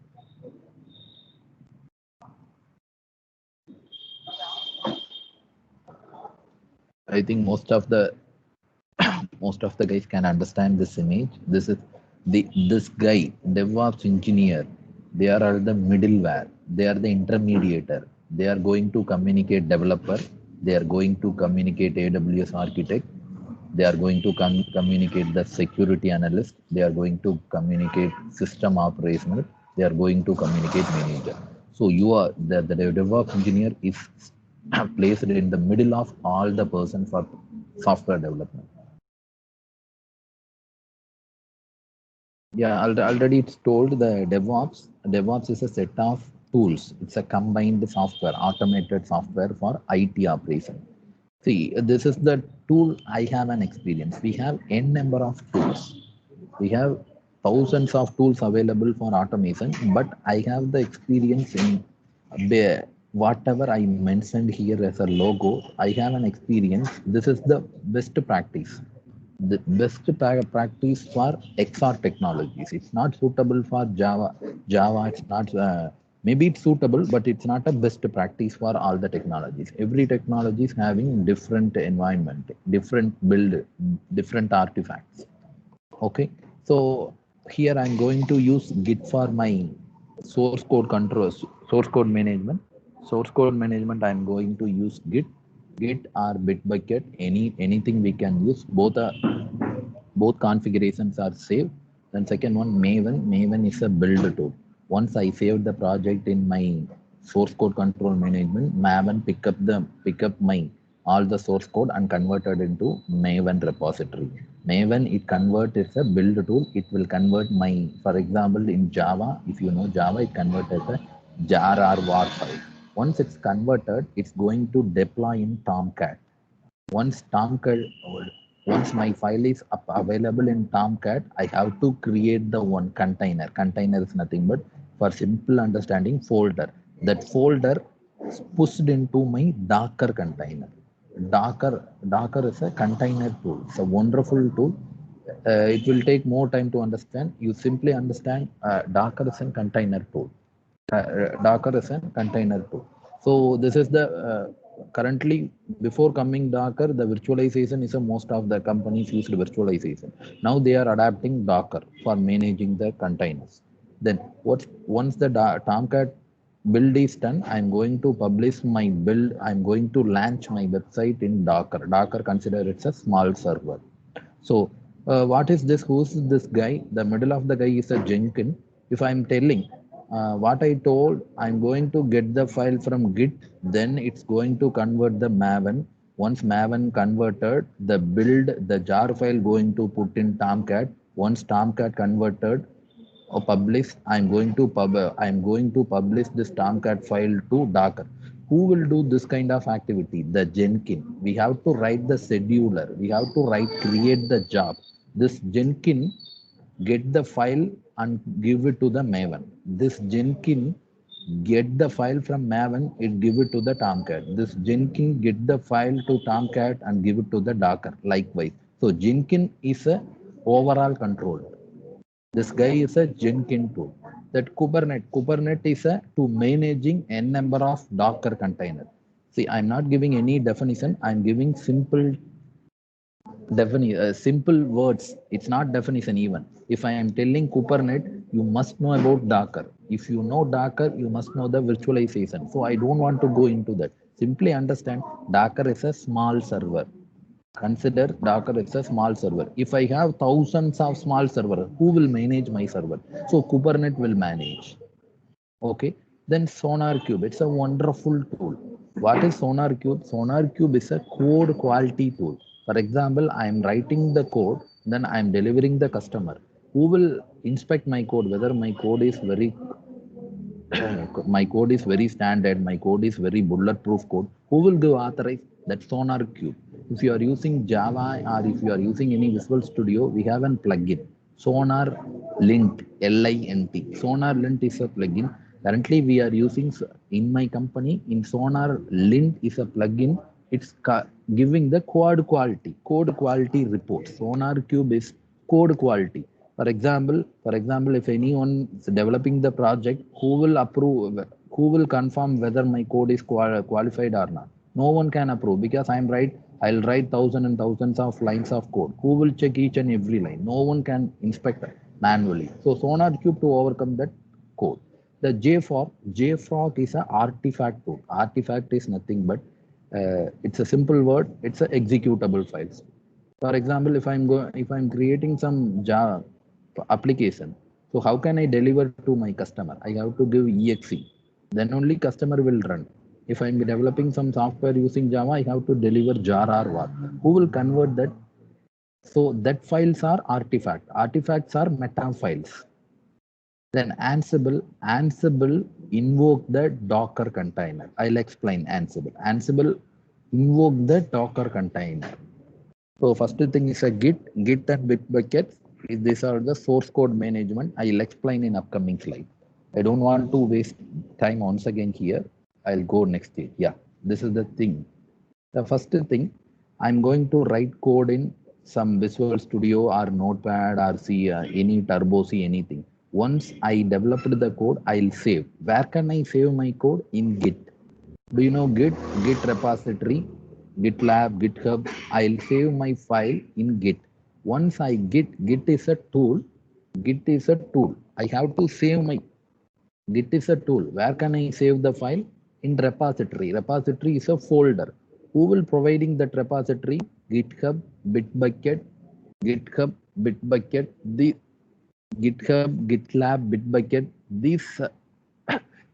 I think most of the guys can understand this image. This is this guy, DevOps engineer. They are the middleware. They are the intermediator. They are going to communicate developer. They are going to communicate AWS architect. They are going to communicate the security analyst. They are going to communicate system operational. They are going to communicate manager. So you are the DevOps engineer is placed in the middle of all the person for software development. Yeah, already it's told the DevOps. DevOps is a set of tools. It's a combined software, automated software for IT operation. See, this is the tool I have an experience. We have n number of tools. We have thousands of tools available for automation, but I have the experience in whatever I mentioned here as a logo. I have an experience. This is the best practice. The best practice for XR technologies. It's not suitable for Java. It's not. Maybe it's suitable, but it's not a best practice for all the technologies. Every technology is having different environment, different build, different artifacts. Okay, so here I'm going to use Git for my source code controls, source code management. Source code management, I'm going to use Git or Bitbucket, anything we can use. Both configurations are saved. Then second one, Maven. Maven is a build tool. Once I saved the project in my source code control management, Maven pick up my all the source code and converted into Maven repository. Maven, it converts as a build tool. It will convert my, for example, in Java, if you know Java, it converts as a jar or var file. Once it's converted, it's going to deploy in Tomcat. Once my file is available in Tomcat, I have to create the one container. Container is nothing but, for simple understanding, folder. That folder is pushed into my Docker container. Docker is a container tool. It's a wonderful tool. It will take more time to understand. You simply understand Docker is a container tool. Docker is a container tool. So this is the currently, before coming Docker, the virtualization is a most of the companies used virtualization. Now they are adapting Docker for managing the containers. Then once the Tomcat build is done, I'm going to publish my build. I'm going to launch my website in Docker. Docker, consider it's a small server. So what is this? Who's this guy? The middle of the guy is a Jenkins. If I'm telling what I told, I'm going to get the file from Git, then it's going to convert the Maven. Once Maven converted, the build, the jar file going to put in Tomcat. Once Tomcat converted or published, I'm going to publish this Tomcat file to Docker. Who will do this kind of activity? The Jenkins. We have to write the scheduler. We have to create the job. This Jenkins get the file and give it to the Maven. This Jenkins get the file from Maven, it give it to the Tomcat. This Jenkins get the file to Tomcat and give it to the Docker. Likewise. So Jenkins is a overall control. This guy is a Jenkins tool. That Kubernetes is a to managing n number of Docker container. See, I'm not giving any definition. I'm giving simple simple words. It's not definition even. If I am telling Kubernetes, you must know about Docker. If you know Docker, you must know the virtualization. So I don't want to go into that. Simply understand Docker is a small server. Consider Docker is a small server. If I have thousands of small servers, who will manage my server? So Kubernetes will manage. Okay. Then SonarQube, it's a wonderful tool. What is SonarQube? SonarQube is a code quality tool. For example, I am writing the code, then I am delivering the customer. Who will inspect my code? Whether my code is very standard, my code is very bulletproof code. Who will give authorize? That SonarQube. If you are using Java or if you are using any Visual Studio, we have a plugin. Sonar Lint, L-I-N-T. Sonar Lint is a plugin. Currently, we are using in my company, in Sonar Lint is a plugin. It's giving the code quality report. SonarQube is code quality. For example, if anyone is developing the project, who will approve, who will confirm whether my code is qualified or not? No one can approve because I'll write thousands and thousands of lines of code. Who will check each and every line? No one can inspect manually. So SonarQube to overcome that code. The JFrog is an artifact tool. Artifact is nothing but it's a simple word. It's a executable files. For example, if I'm creating some Java application, so how can I deliver to my customer? I have to give exe. Then only customer will run. If I'm developing some software using Java, I have to deliver jar or what. Who will convert that? So that files are artifact. Artifacts are meta files. Then Ansible invoke the Docker container. I'll explain Ansible. Ansible invoke the Docker container. So first thing is a Git and Bitbucket. These are the source code management. I'll explain in upcoming slide. I don't want to waste time once again here. I'll go next stage. Yeah, this is the thing. The first thing, I'm going to write code in some Visual Studio or Notepad or C, any Turbo C, anything. Once I developed the code, I'll save. Where can I save my code? In Git. Do you know Git? Git repository, GitLab, GitHub. I'll save my file in Git. Once I Git is a tool. Git is a tool. I have to save my Git is a tool. Where can I save the file? In repository. Repository is a folder. Who will providing that repository? GitHub, Bitbucket, GitHub, Bitbucket, the GitHub, GitLab, Bitbucket.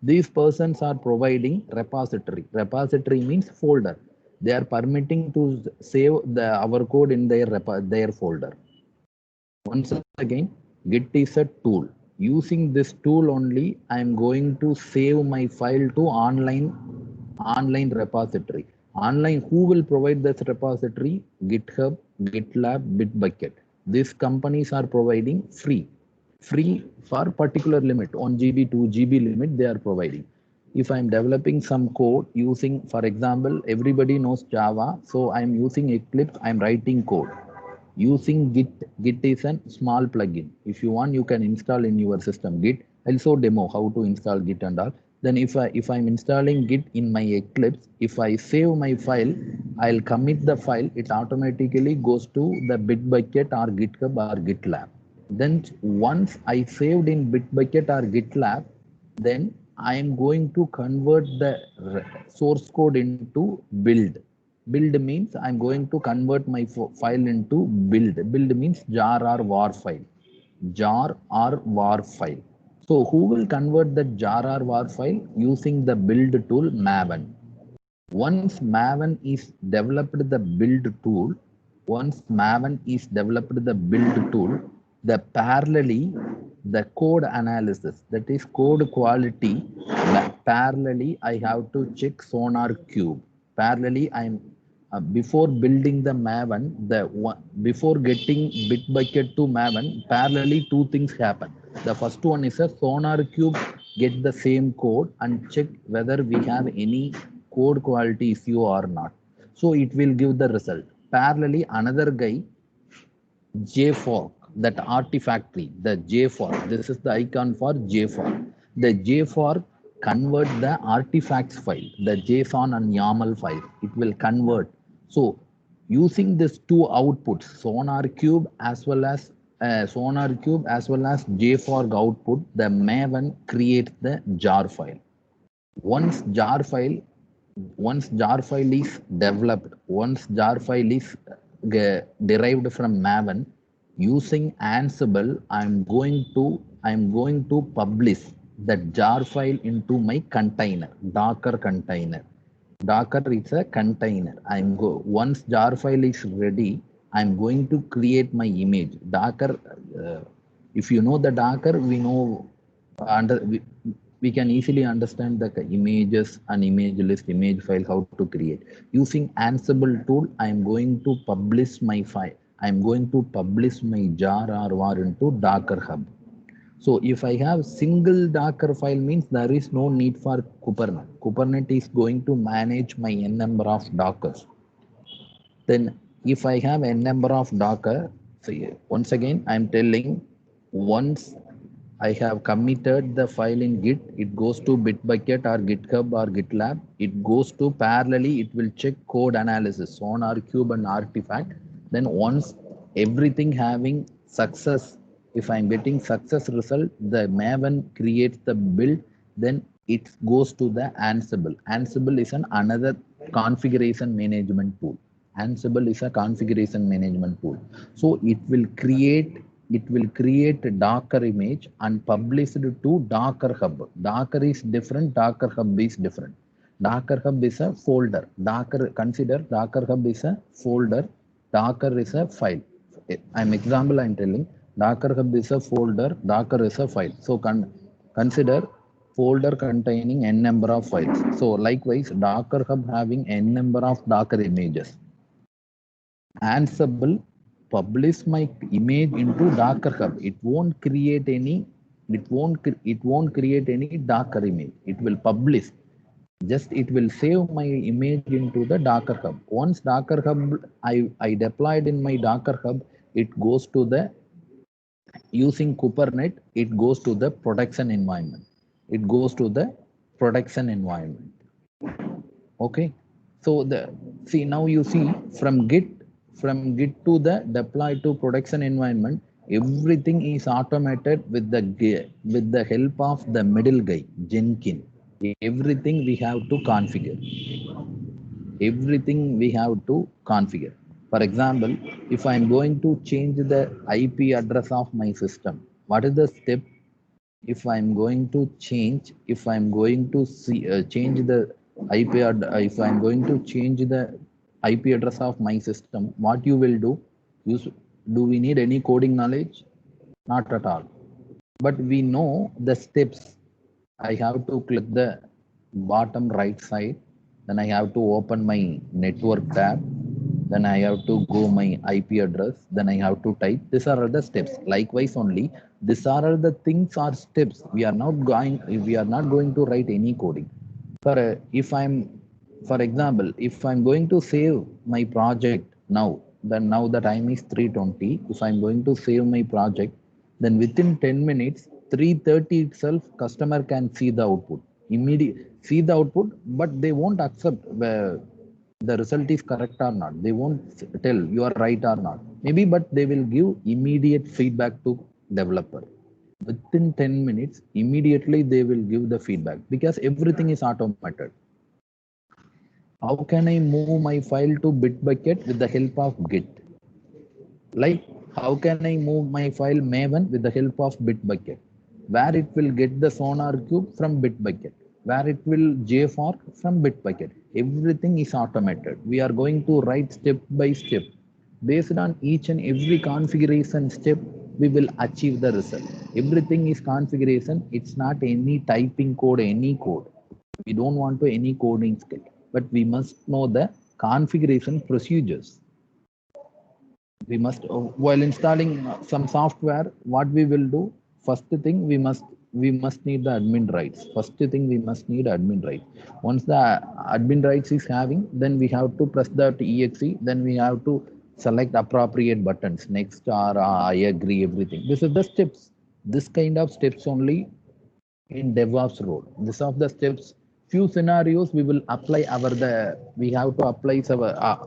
These persons are providing repository. Repository means folder. They are permitting to save our code in their folder. Once again, Git is a tool. Using this tool only, I am going to save my file to online repository. Online, who will provide this repository? GitHub, GitLab, Bitbucket. These companies are providing free for particular limit, 1 GB, 2 GB limit they are providing. If I'm developing some code using, for example, everybody knows Java, so I'm using Eclipse, I'm writing code. Using Git is a small plugin. If you want, you can install in your system. Git, also demo how to install Git and all. Then if I'm installing Git in my Eclipse, if I save my file, I'll commit the file. It automatically goes to the Bitbucket or GitHub or GitLab. Then once I saved in Bitbucket or GitLab, then I am going to convert the source code into build. Build means I'm going to convert my file into build. Build means jar or var file. Jar or var file. So who will convert the jar or var file? Using the build tool Maven. Once Maven is developed the build tool, the parallelly the code analysis, that is code quality, parallelly I have to check Sonar Cube. Parallelly I'm before building the Maven, before getting Bitbucket to Maven, parallelly two things happen. The first one is a Sonar Cube get the same code and check whether we have any code quality issue or not. So it will give the result. Parallelly, another guy, JFork, that artifactory, the JFork, this is the icon for JFork. The JFork convert the artifacts file, the JSON and YAML file. It will convert. So using these two outputs, Sonar Cube as well as JFork output, the Maven creates the jar file. Once jar file is developed, once jar file is derived from Maven, using Ansible, I'm going to publish that jar file into my container, Docker container. Docker is a container. Once jar file is ready, I'm going to create my image. Docker, if you know the Docker, we know we can easily understand the images and image list, image file, how to create. Using Ansible tool, I'm going to publish my file. I'm going to publish my jar or var into Docker Hub. So if I have single Docker file means there is no need for Kubernetes. Kubernetes is going to manage my n number of Dockers. Then if I have n number of Docker, so once again, I'm telling, once I have committed the file in Git, it goes to Bitbucket or GitHub or GitLab. It goes to parallelly, it will check code analysis, Sonar Cube and artifact. Then once everything having success, if I'm getting success result, the Maven creates the build, then it goes to the Ansible. Ansible is another configuration management tool. Ansible is a configuration management tool. So it will create a Docker image and publish it to Docker Hub. Docker is different, Docker Hub is different. Docker Hub is a folder. Consider Docker Hub is a folder. Docker is a file. I'm telling Docker Hub is a folder, Docker is a file. So consider folder containing n number of files. So likewise, Docker Hub having n number of Docker images. Ansible publish my image into Docker Hub. It won't create any Docker image. It will publish. Just it will save my image into the Docker Hub. Once Docker Hub I deployed in my Docker Hub, it goes to the, using Kubernetes, it goes to the production environment. It goes to the production environment. Okay. So now you see from Git to the deploy to production environment, everything is automated with the help of the middle guy, Jenkins. Everything we have to configure. For example, if I'm going to change the IP address of my system, what is the step? If I'm going to change the IP if I'm going to change the IP address of my system, what you will do? Do we need any coding knowledge? Not at all. But we know the steps. I have to click the bottom right side. Then I have to open my network tab. Then I have to go my IP address. Then I have to type. These are the steps. Likewise only, these are the things or steps. We are not going to write any coding. For example, if I'm going to save my project now, then now the time is 3:20. If I'm going to save my project, then within 10 minutes, 3:30 itself, customer can see the output. See the output, but they won't accept the result is correct or not. They won't tell you are right or not. Maybe, but they will give immediate feedback to developer. within 10 minutes, immediately they will give the feedback because everything is automated. How can I move my file to Bitbucket with the help of Git? Like, how can I move my file Maven with the help of Bitbucket? Where it will get the Sonar Cube from Bitbucket, where it will JFrog from Bitbucket. Everything is automated. We are going to write step by step. Based on each and every configuration step, we will achieve the result. Everything is configuration. It's not any typing code, any code. We don't want to any coding skill, but we must know the configuration procedures. We must, while installing some software, what we will do, first thing we must need the admin rights. First thing we must need admin rights. Once the admin rights is having, then we have to press that exe, then we have to select appropriate buttons, next or I agree, everything. This is the steps. This kind of steps only in DevOps role. This of the steps, few scenarios we will apply we have to apply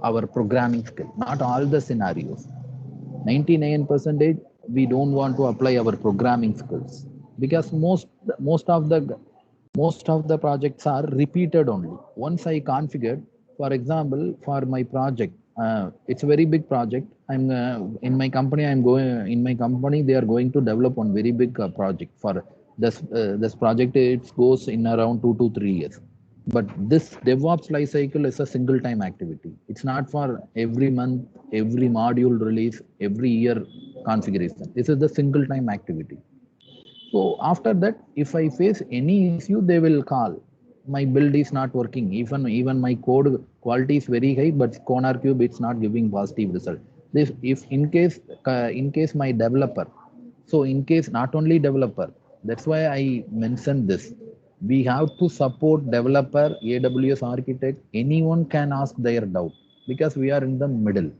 our programming skill. Not all the scenarios. 99% we don't want to apply our programming skills because most of the projects are repeated only. Once I configured, for example, for my project, it's a very big project. I'm in my company. I'm going in my company. They are going to develop one very big project for this project. It goes in around 2 to 3 years. But this DevOps lifecycle is a single time activity. It's not for every month, every module release, every year configuration. This is the single time activity. So after that, if I face any issue, they will call. My build is not working. Even my code quality is very high, but SonarQube it's not giving positive result. This if in case my developer. So in case not only developer, that's why I mentioned this. We have to support developer, AWS architect. Anyone can ask their doubt because we are in the middle.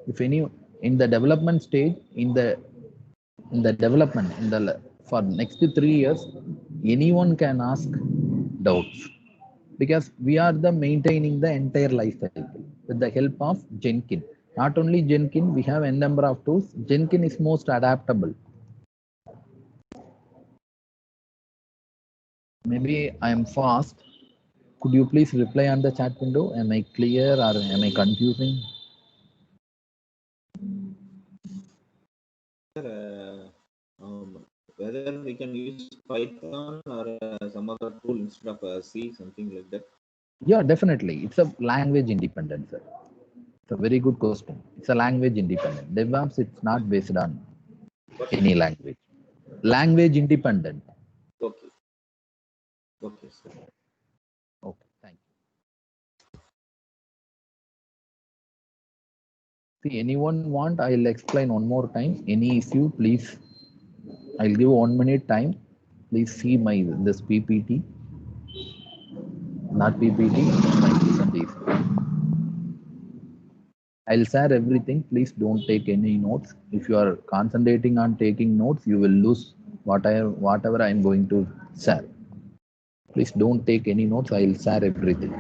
If any in the development stage, in the development for next 3 years, anyone can ask doubts because we are the maintaining the entire life cycle with the help of Jenkins. Not only Jenkins, we have a number of tools. Jenkins is most adaptable. Maybe I am fast. Could you please reply on the chat window? Am I clear or am I confusing? Whether we can use Python or some other tool instead of C, something like that. Yeah, definitely. It's a language independent, sir. It's a very good question. It's a language independent. DevOps, it's not based on any language. Language independent. Okay. Okay, sir. Okay, thank you. See, anyone want, I'll explain one more time. Any issue, please, I'll give 1 minute time. Please see this PPT, not PPT, my presentation. I'll share everything. Please don't take any notes. If you are concentrating on taking notes, you will lose whatever I'm going to share. Please don't take any notes. I'll share everything.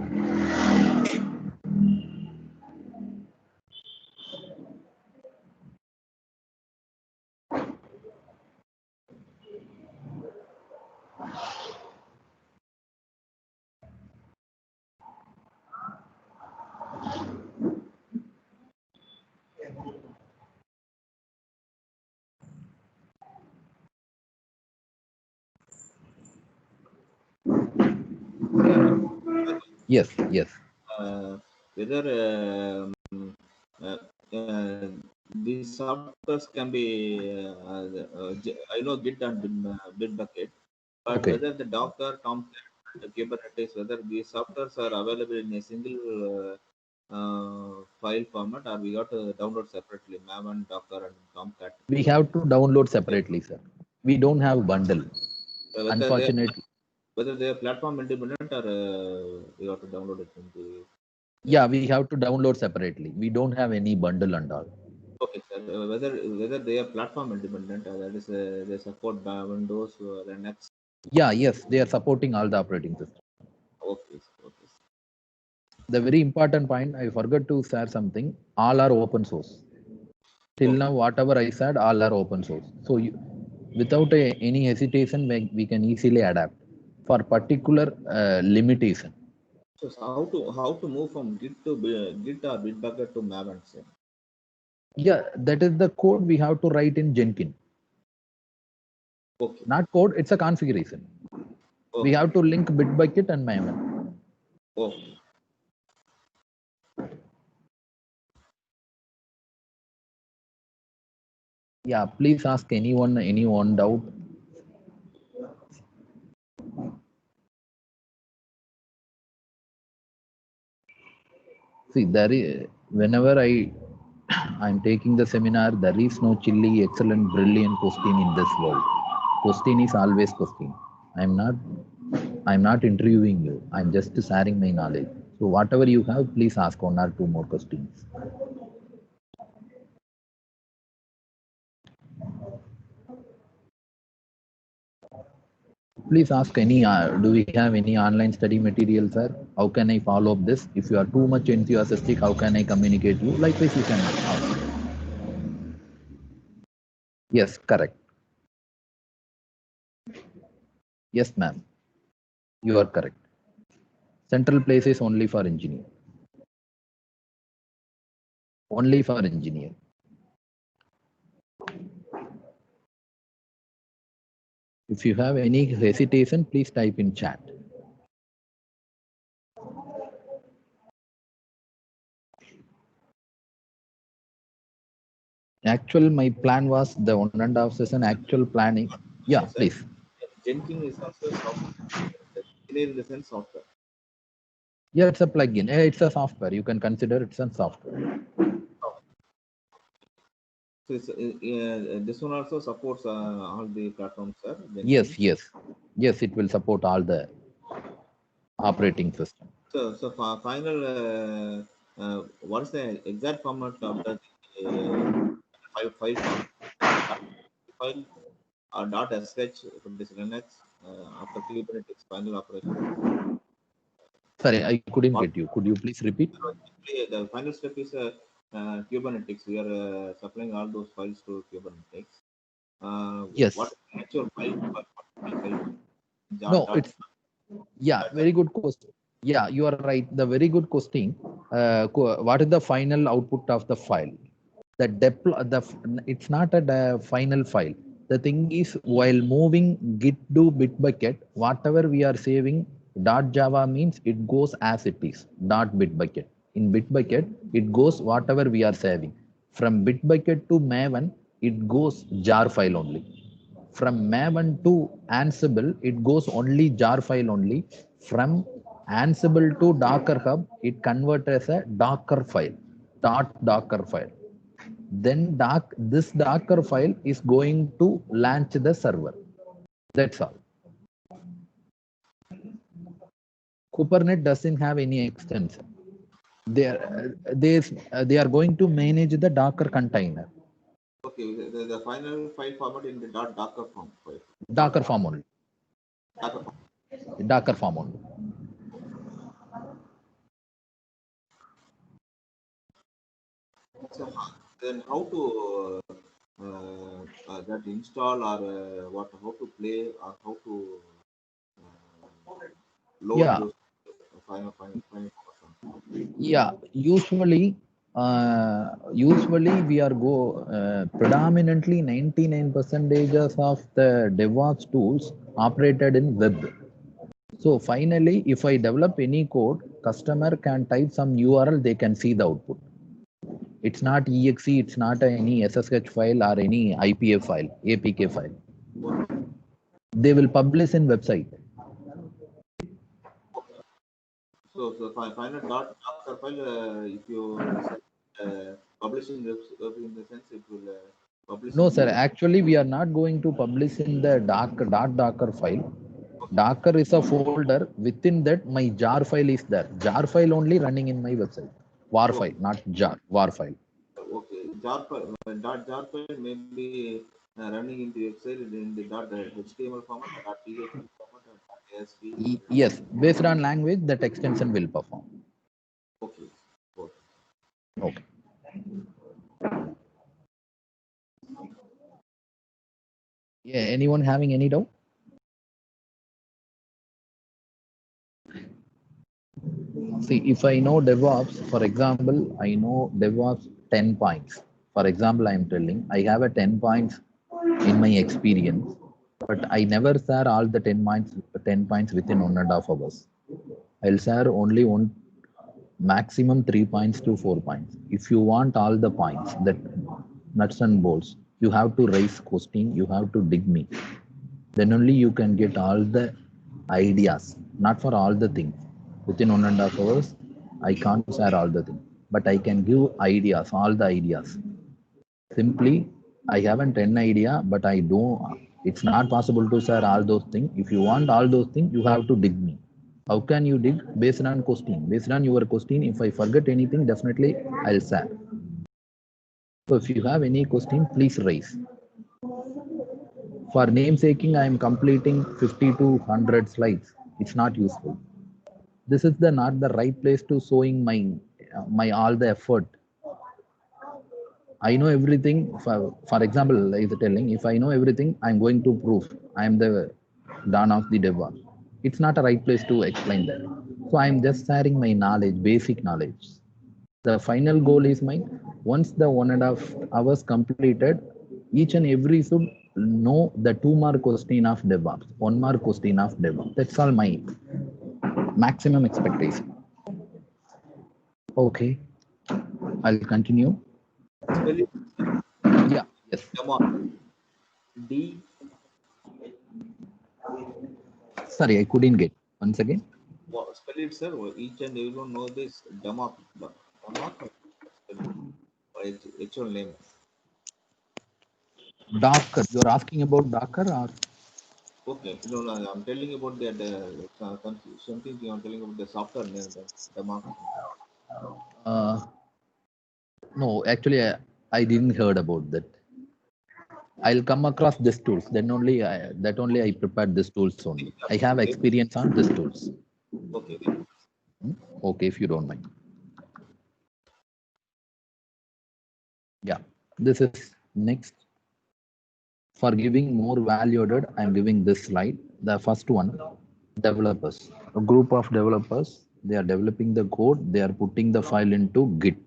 Yes, yes. Whether these softwares can be, I know Git and Bitbucket, but Okay. whether the Docker, Tomcat, Kubernetes, whether these softwares are available in a single file format, or we got to download separately, Maven, Docker, and Tomcat. We have to download separately, sir. We don't have bundle, unfortunately. Whether they are platform independent or we have to download it into. Yeah, we have to download separately. We don't have any bundle and all. Okay, sir. Whether they are platform independent, that is, they support Windows or Linux. Yeah, yes, they are supporting all the operating systems. Okay, okay. The very important point, I forgot to share something. All are open source. Till now, whatever I said, all are open source. So without any hesitation, we can easily adapt for particular limitation. So how to move from Git to Git or Bitbucket to Maven? Sir? Yeah, that is the code we have to write in Jenkins. Okay. Not code, it's a configuration. Okay. We have to link Bitbucket and Maven. Okay. Yeah, please ask anyone doubt. See, whenever I'm taking the seminar, there is no chilly, excellent, brilliant question in this world. Question is always question. I'm not I'm not interviewing you. I'm just sharing my knowledge. So whatever you have, please ask one or two more questions. Please ask any, do we have any online study material, sir? How can I follow up this? If you are too much enthusiastic, how can I communicate you? Likewise, you can ask. Yes, correct. Yes, ma'am. You are correct. Central place is only for engineer. Only for engineer. If you have any hesitation, please type in chat. Actual, my plan was the 1.5 session actual planning. Yeah, Sir, please. Jenkins is also software. Engineer in the sense software. Yeah, it's a plugin. It's a software. You can consider it's a software. So this one also supports all the platforms, sir. Yes, yes. Yes, it will support all the operating system. So for final, what is the exact format of the file format? File or .sh from this Linux after Kubernetes final operation. Sorry, I couldn't get you. Could you please repeat? The final step is Kubernetes. We are supplying all those files to Kubernetes. Yes. What actual file? No, it's very good question. Yeah, you are right. The very good question. What is the final output of the file? It's not a final file. The thing is, while moving Git to Bitbucket, whatever we are saving .java means it goes as it is. Bitbucket. In Bitbucket, it goes whatever we are saving. From Bitbucket to Maven, it goes jar file only. From Maven to Ansible, it goes only jar file only. From Ansible to Docker Hub, it converts as a Docker file, .docker file. Then this Docker file is going to launch the server. That's all. Kubernetes doesn't have any extension. They are going to manage the Docker container. Okay, the final file format in the .docker form. Docker form only. Docker form. Docker form only. So then how to that install or how to play or how to load those final. Yeah, usually we are predominantly 99% of the DevOps tools operated in web. So finally, if I develop any code, customer can type some URL, they can see the output. It's not exe, it's not any SSH file or any IPA file, APK file. They will publish in website. So final .docker file, if you publish in web in the sense it will publish. No, sir. Actually, we are not going to publish in the .docker file. Docker is a folder. Within that, my jar file is there. Jar file only running in my website. War file, not jar. War file. Okay, jar file may be running in the Excel in the .html format, .php format, .asp. Yes, based on language, that extension will perform. Okay. Okay. Yeah, anyone having any doubt? See, if I know DevOps, for example, I know DevOps 10 points. For example, I am telling I have a 10 points in my experience, but I never share all the 10 points within 1.5 hours. I'll share only one, maximum 3 points to 4 points. If you want all the points, that nuts and bolts, you have to raise question, you have to dig me. Then only you can get all the ideas, not for all the things. Within 1.5 hours, I can't share all the things, but I can give ideas, all the ideas. Simply, I haven't an idea, but I don't. It's not possible to share all those things. If you want all those things, you have to dig me. How can you dig? Based on question. Based on your question, if I forget anything, definitely I'll share. So if you have any question, please raise. For namesaking, I am completing 50 to 100 slides. It's not useful. This is the not the right place to showing my all the effort. I know everything. For example, like telling, if I know everything, I'm going to prove I am the dawn of the DevOps. It's not a right place to explain that. So I'm just sharing my knowledge, basic knowledge. The final goal is mine. Once the 1.5 hours completed, each and every should know the 2 mark question of DevOps, 1 mark question of DevOps. That's all my maximum expectation. Okay, I'll continue. Spell it. Yeah, yes. D. Sorry, I couldn't get. Once again. Spell it, sir. Each and everyone know this. Damak. Actual name. Docker. You're asking about Docker or? Okay. No, I'm telling about that. Something you are telling about the software name. Damak. No, actually, I didn't heard about that. I'll come across these tools. Then only I prepared these tools only. I have experience on these tools. Okay. Okay, if you don't mind. Yeah, this is next. For giving more value added, I'm giving this slide. The first one, developers. A group of developers, they are developing the code. They are putting the file into Git.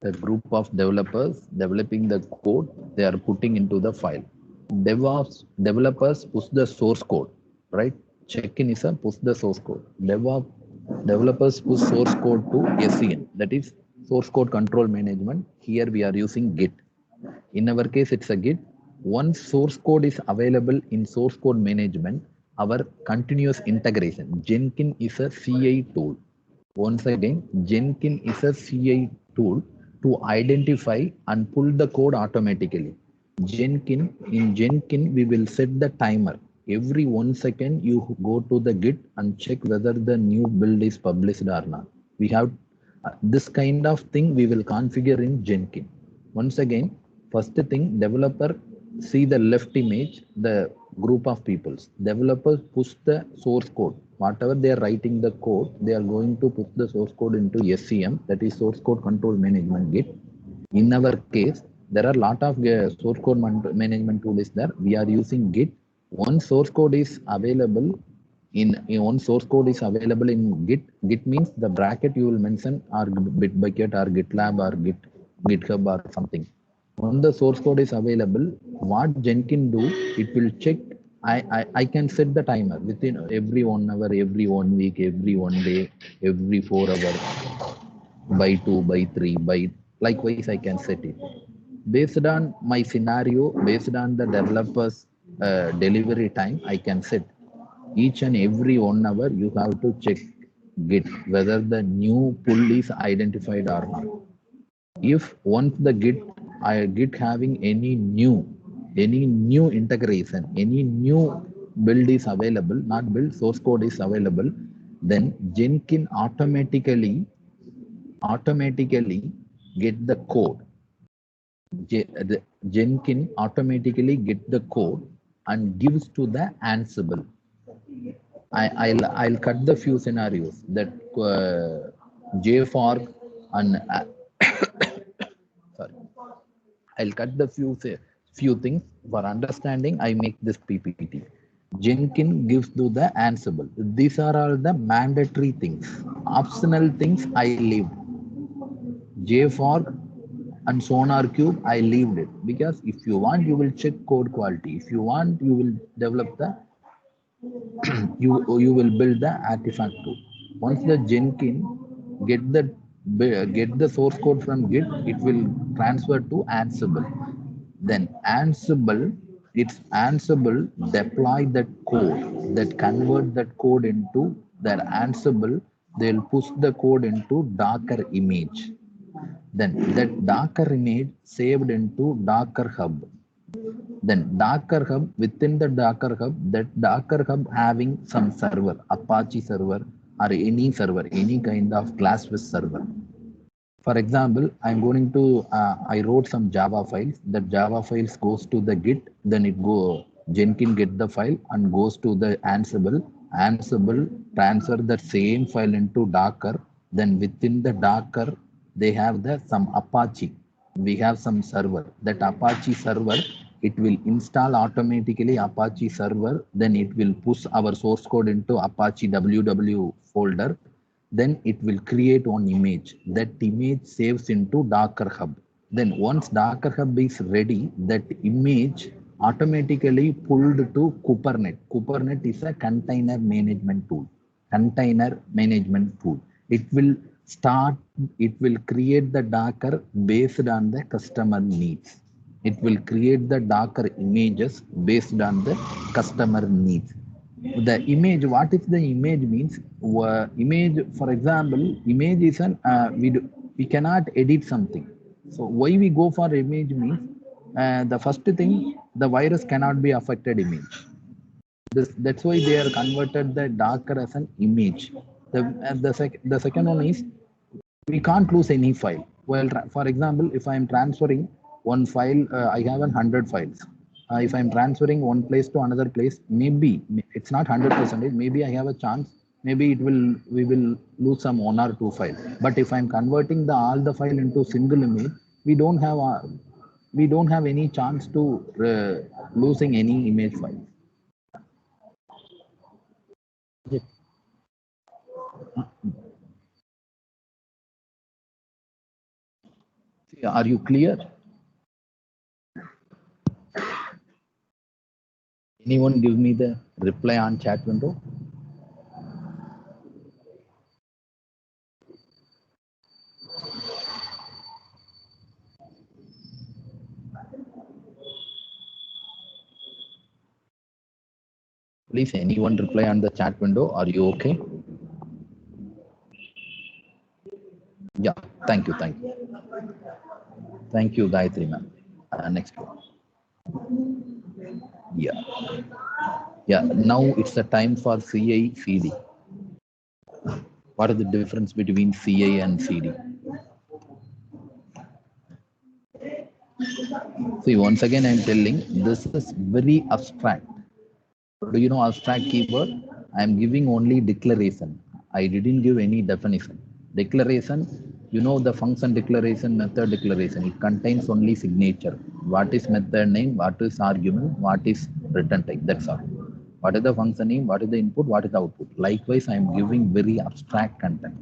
The group of developers developing the code, they are putting into the file. DevOps developers push the source code, right? Check-in is a push the source code. DevOps developers push source code to SCN, that is source code control management. Here we are using Git. In our case, it's a Git. Once source code is available in source code management, our continuous integration, Jenkins is a CI tool. Once again, Jenkins is a CI tool to identify and pull the code automatically. In Jenkins, we will set the timer. Every 1 second, you go to the Git and check whether the new build is published or not. We have this kind of thing we will configure in Jenkins. Once again, first thing, developer see the left image, the group of peoples. Developers push the source code. Whatever they are writing the code, they are going to put the source code into SCM, that is source code control management Git. In our case, there are a lot of source code management tools there. We are using Git. One source code is available in one source code is available in Git. Git means the bracket you will mention or Bitbucket or GitLab or GitHub or something. When the source code is available, what Jenkins do, it will check. I can set the timer within every 1 hour, every 1 week, every 1 day, every 4 hours, by 2, by 3, by likewise I can set it. Based on my scenario, based on the developer's delivery time, I can set each and every 1 hour you have to check Git whether the new pull is identified or not. If once the Git having any new integration, any new build is available, not build, source code is available, then Jenkins automatically get the code. Jenkins automatically get the code and gives to the Ansible. I'll cut the few scenarios that JFrog and sorry, I'll cut the few things for understanding. I make this PPT. Jenkins gives to the Ansible. These are all the mandatory things. Optional things I leave. JFrog and SonarQube, I leave it because if you want, you will check code quality. If you want, you will develop the you will build the artifact tool. Once the Jenkins get the source code from Git, it will transfer to Ansible. Then Ansible deploy that code, that convert that code into their Ansible. They'll push the code into Docker image. Then that Docker image saved into Docker Hub. Then Docker Hub, within the Docker Hub, that Docker Hub having some server, Apache server or any server, any kind of Glassfish server. For example, I'm going to, I wrote some Java files. That Java files goes to the Git, then Jenkins get the file and goes to the Ansible. Ansible transfer the same file into Docker. Then within the Docker, they have some Apache. We have some server. That Apache server, it will install automatically Apache server. Then it will push our source code into Apache www folder. Then it will create one image. That image saves into Docker Hub. Then once Docker Hub is ready, that image automatically pulled to Kubernetes. Kubernetes is a container management tool. Container management tool. It will create the Docker based on the customer needs. It will create the Docker images based on the customer needs. The image, what is the image means? Image, for example, image is an we cannot edit something. So why we go for image means the first thing, the virus cannot be affected image. That's why they are converted the Docker as an image. The second one is we can't lose any file. Well, for example, if I am transferring one file, I have 100 files. If I'm transferring one place to another place, maybe it's not 100%. Maybe I have a chance. Maybe we will lose some 1 or 2 files. But if I'm converting all the file into single image, we don't have any chance to losing any image file. Are you clear? Anyone give me the reply on chat window? Please, anyone reply on the chat window? Are you okay? Yeah, thank you. Thank you, Gayatri ma'am. Next one. Yeah, now it's the time for CI CD. What is the difference between CI and CD? See, once again, I'm telling this is very abstract. Do you know abstract keyword? I'm giving only declaration. I didn't give any definition. Declaration, you know the function declaration, method declaration. It contains only signature. What is method name? What is argument? What is return type? That's all. What is the function name? What is the input? What is the output? Likewise, I'm giving very abstract content.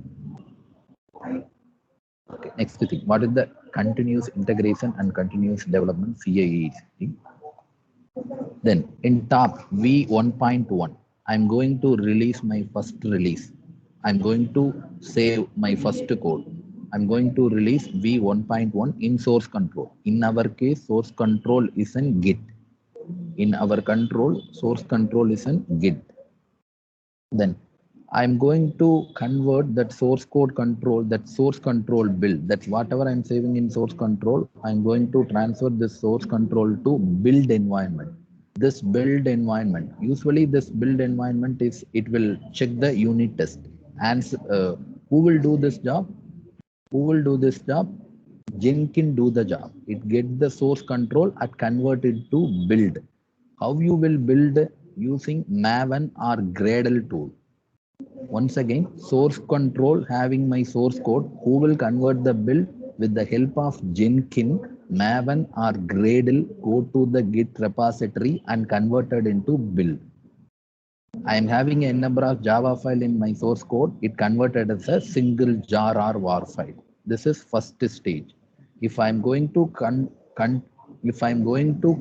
Okay, next thing. What is the continuous integration and continuous development CI/CD? Then in top V1.1, I'm going to release my first release. I'm going to save my first code. I'm going to release V1.1 in source control. In our case, source control is in Git. In our control, source control is in Git. Then I'm going to convert that source code control, that source control build. That's whatever I'm saving in source control. I'm going to transfer this source control to build environment. This build environment, usually this build environment is, it will check the unit test. And who will do this job? Who will do this job? Jenkins do the job. It gets the source control and convert it to build. How you will build? Using Maven or Gradle tool. Once again, source control having my source code, who will convert the build with the help of Jenkins. Maven or Gradle go to the Git repository and converted into build. I am having a number of Java file in my source code. It converted as a single jar or war file. This is first stage. If I am going to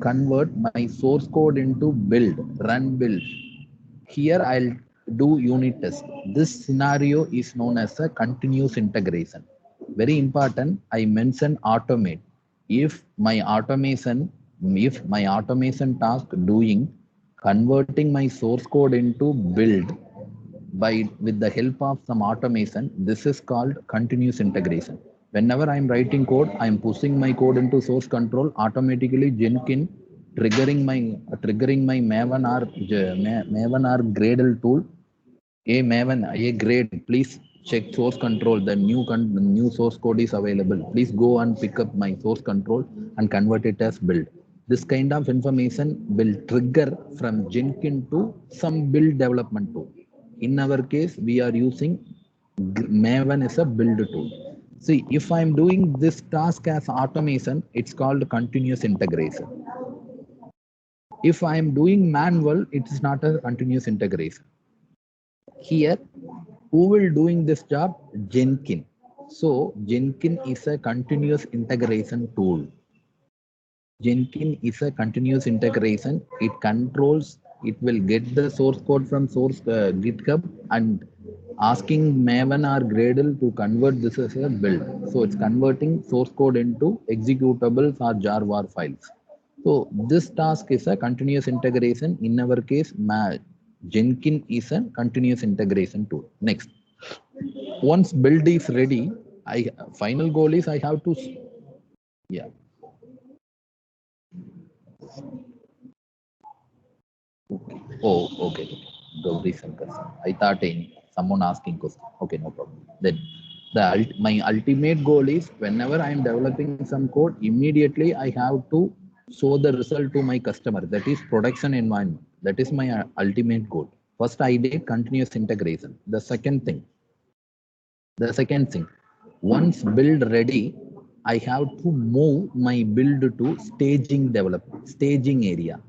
convert my source code into build, run build, here I'll do unit test. This scenario is known as a continuous integration. Very important. I mentioned automate. If my automation task doing converting my source code into build with the help of some automation, this is called continuous integration. Whenever I'm writing code, I'm pushing my code into source control, automatically Jenkins triggering my Maven or Gradle tool. Hey Maven, hey Grade, please check source control. The new source code is available. Please go and pick up my source control and convert it as build. This kind of information will trigger from Jenkins to some build development tool. In our case, we are using Maven as a build tool. See, if I'm doing this task as automation, it's called continuous integration. If I'm doing manual, it is not a continuous integration. Here, who will doing this job? Jenkins. So Jenkins is a continuous integration tool. Jenkins is a continuous integration. It controls, it will get the source code from GitHub and asking Maven or Gradle to convert this as a build. So it's converting source code into executables or jar var files. So this task is a continuous integration. In our case, Jenkins is a continuous integration tool. Next, once build is ready, final goal is I have to, yeah. Oh, okay. Gauri Shankar. I thought someone asking question. Okay, no problem. Then my ultimate goal is whenever I am developing some code, immediately I have to show the result to my customer. That is production environment. That is my ultimate goal. First, I did continuous integration. The second thing, once build ready, I have to move my build to staging area.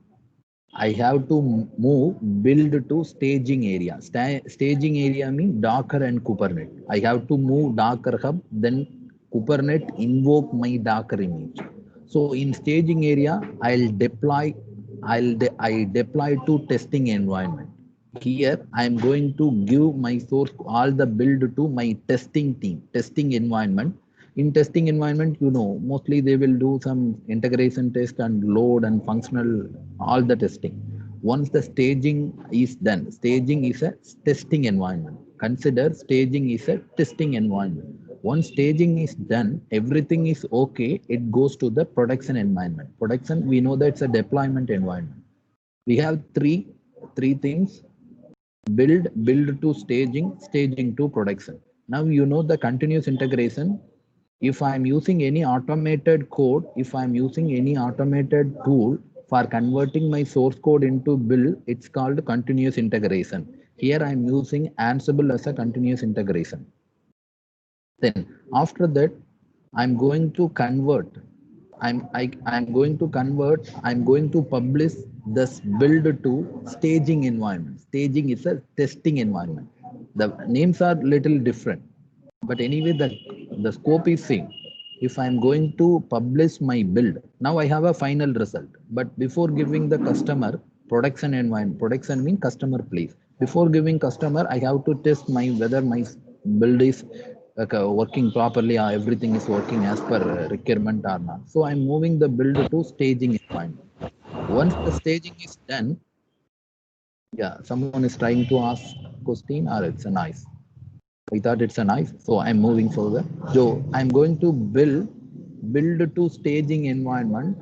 I have to move build to staging area. Staging area means Docker and Kubernetes. I have to move Docker hub, then Kubernetes invoke my Docker image. So in staging area, I deploy to testing environment. Here I am going to give my source all the build to my testing team, testing environment. In testing environment, mostly they will do some integration test and load and functional, all the testing. Once the staging is done, staging is a testing environment. Consider staging is a testing environment. Once staging is done, everything is okay, it goes to the production environment. Production, we know that it's a deployment environment. We have three things: build to staging to production. Now the continuous integration. If I'm using any automated code, if I'm using any automated tool for converting my source code into build, it's called continuous integration. Here I'm using Ansible as a continuous integration. Then after that, I'm going to convert. I'm going to publish this build to staging environment. Staging is a testing environment. The names are little different, but anyway, the scope is same. If I'm going to publish my build, now I have a final result. But before giving the customer production environment, production means customer place. Before giving customer, I have to test whether my build is working properly or everything is working as per requirement or not. So I'm moving the build to staging environment. Once the staging is done, yeah, someone is trying to ask question or it's a nice. I thought it's a nice, so I'm moving further. So I'm going to build to staging environment.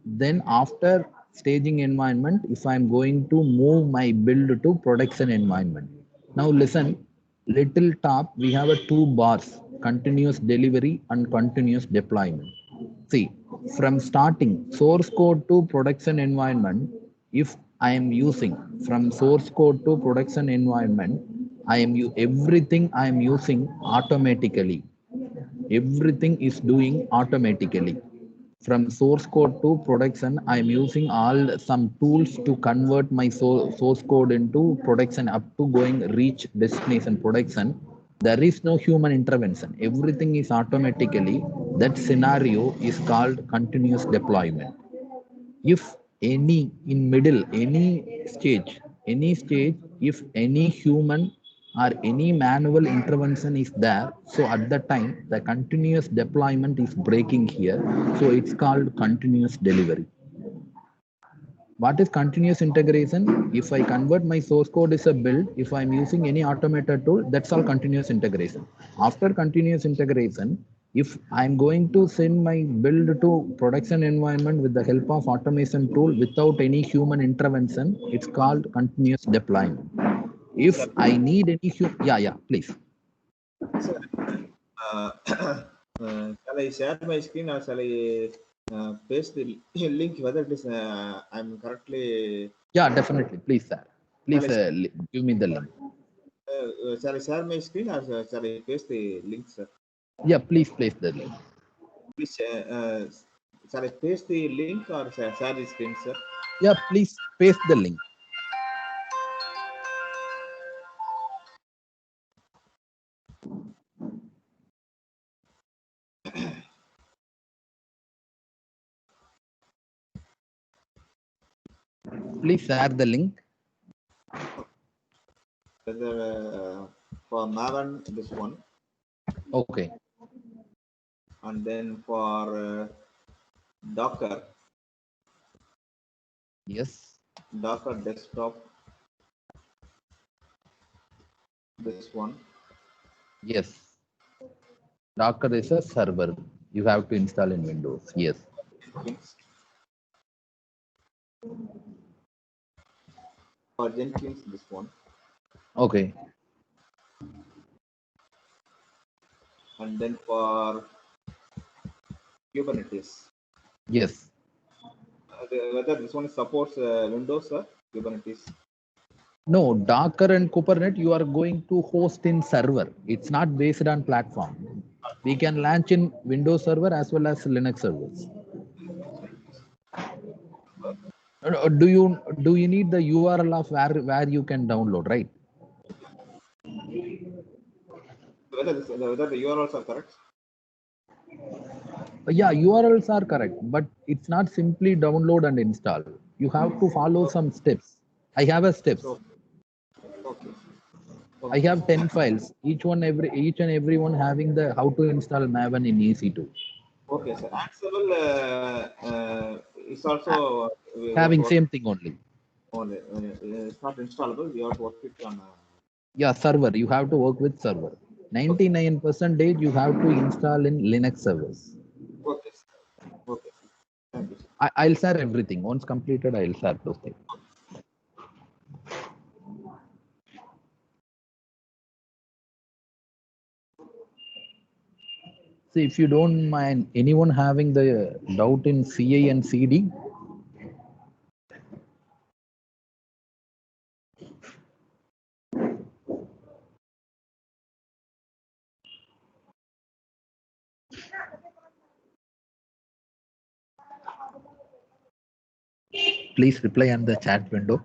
Then after staging environment, if I'm going to move my build to production environment. Now listen, little top, we have 2 bars, continuous delivery and continuous deployment. See, from starting source code to production environment, if I am using from source code to production environment, everything I am using automatically. Everything is doing automatically. from source code to production, I'm using all some tools to convert my source code into production up to going reach destination production. There is no human intervention. Everything is automatically. That scenario is called continuous deployment. If any in middle, any stage, if any human or any manual intervention is there, so at that time the continuous deployment is breaking here, so it's called continuous delivery. What is continuous integration? If I convert my source code as a build, if I'm using any automated tool, that's all continuous integration. After continuous integration, if I'm going to send my build to production environment with the help of automation tool without any human intervention, it's called continuous deployment. If I need any yeah, please. Sir, shall I share my screen or shall I paste the link whether it is I'm correctly? Yeah, definitely. Please, sir. Please give me the link. Shall I share my screen or shall I paste the link, sir? Yeah, please place the link. Please, shall I paste the link or share the screen, sir? Yeah, please paste the link. Please share the link. Whether for Maven, this one. Okay. And then for Docker. Yes. Docker desktop. This one. Yes. Docker is a server. You have to install in Windows. Yes. For Jenkins, this one. Okay. And then for Kubernetes. Yes. Whether this one supports Windows or Kubernetes. No, Docker and Kubernetes, you are going to host in server. It's not based on platform. We can launch in Windows server as well as Linux servers. Do you need the URL of where you can download, right? Whether the URLs are correct? Yeah, URLs are correct, but it's not simply download and install. You have to follow some steps. I have a steps. Okay. I have 10 files, each and every one having the how to install Maven in EC2. Okay, so Ansible is also having same thing only. It's not installable. We have to work it on. Yeah, server. You have to work with server. 99% you have to install in Linux servers. Okay. Okay. Thank you. I'll share everything. Once completed, I'll share those things. See, if you don't mind, anyone having the doubt in CA and CD? Please reply on the chat window.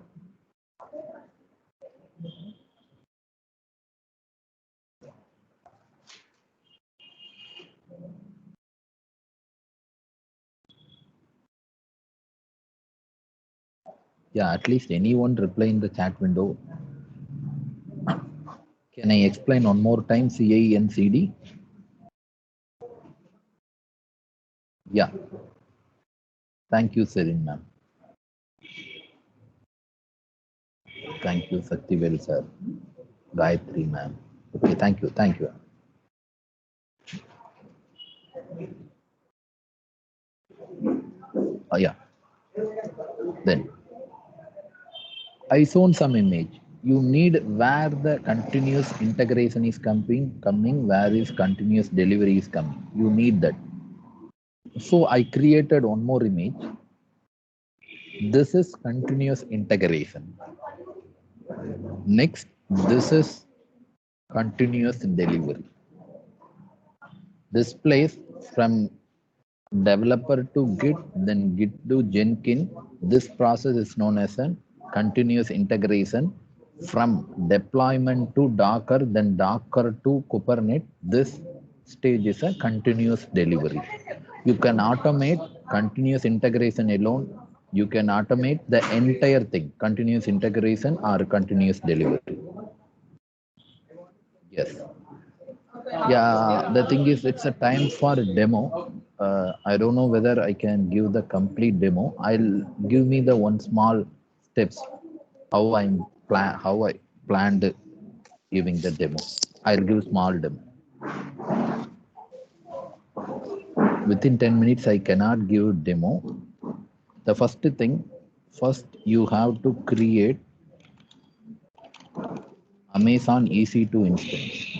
Yeah, at least anyone reply in the chat window. Can I explain one more time CA and CD? Yeah. Thank you, Serin ma'am. Thank you, Saktivel sir. Gayatri ma'am. Okay, thank you. Thank you. Yeah. Then I shown some image. You need where the continuous integration is coming, where is continuous delivery is coming. You need that. So I created one more image. This is continuous integration. Next, this is continuous delivery. This place from developer to Git, then Git to Jenkins. This process is known as a continuous integration from deployment to Docker, then Docker to Kubernetes. This stage is a continuous delivery. You can automate continuous integration alone. You can automate the entire thing, continuous integration or continuous delivery. Yes. Yeah, the thing is, it's a time for a demo. I don't know whether I can give the complete demo. I'll give me the one small steps how I planned giving the demo. I'll give small demo. Within 10 minutes, I cannot give demo. The first thing, first you have to create Amazon EC2 instance.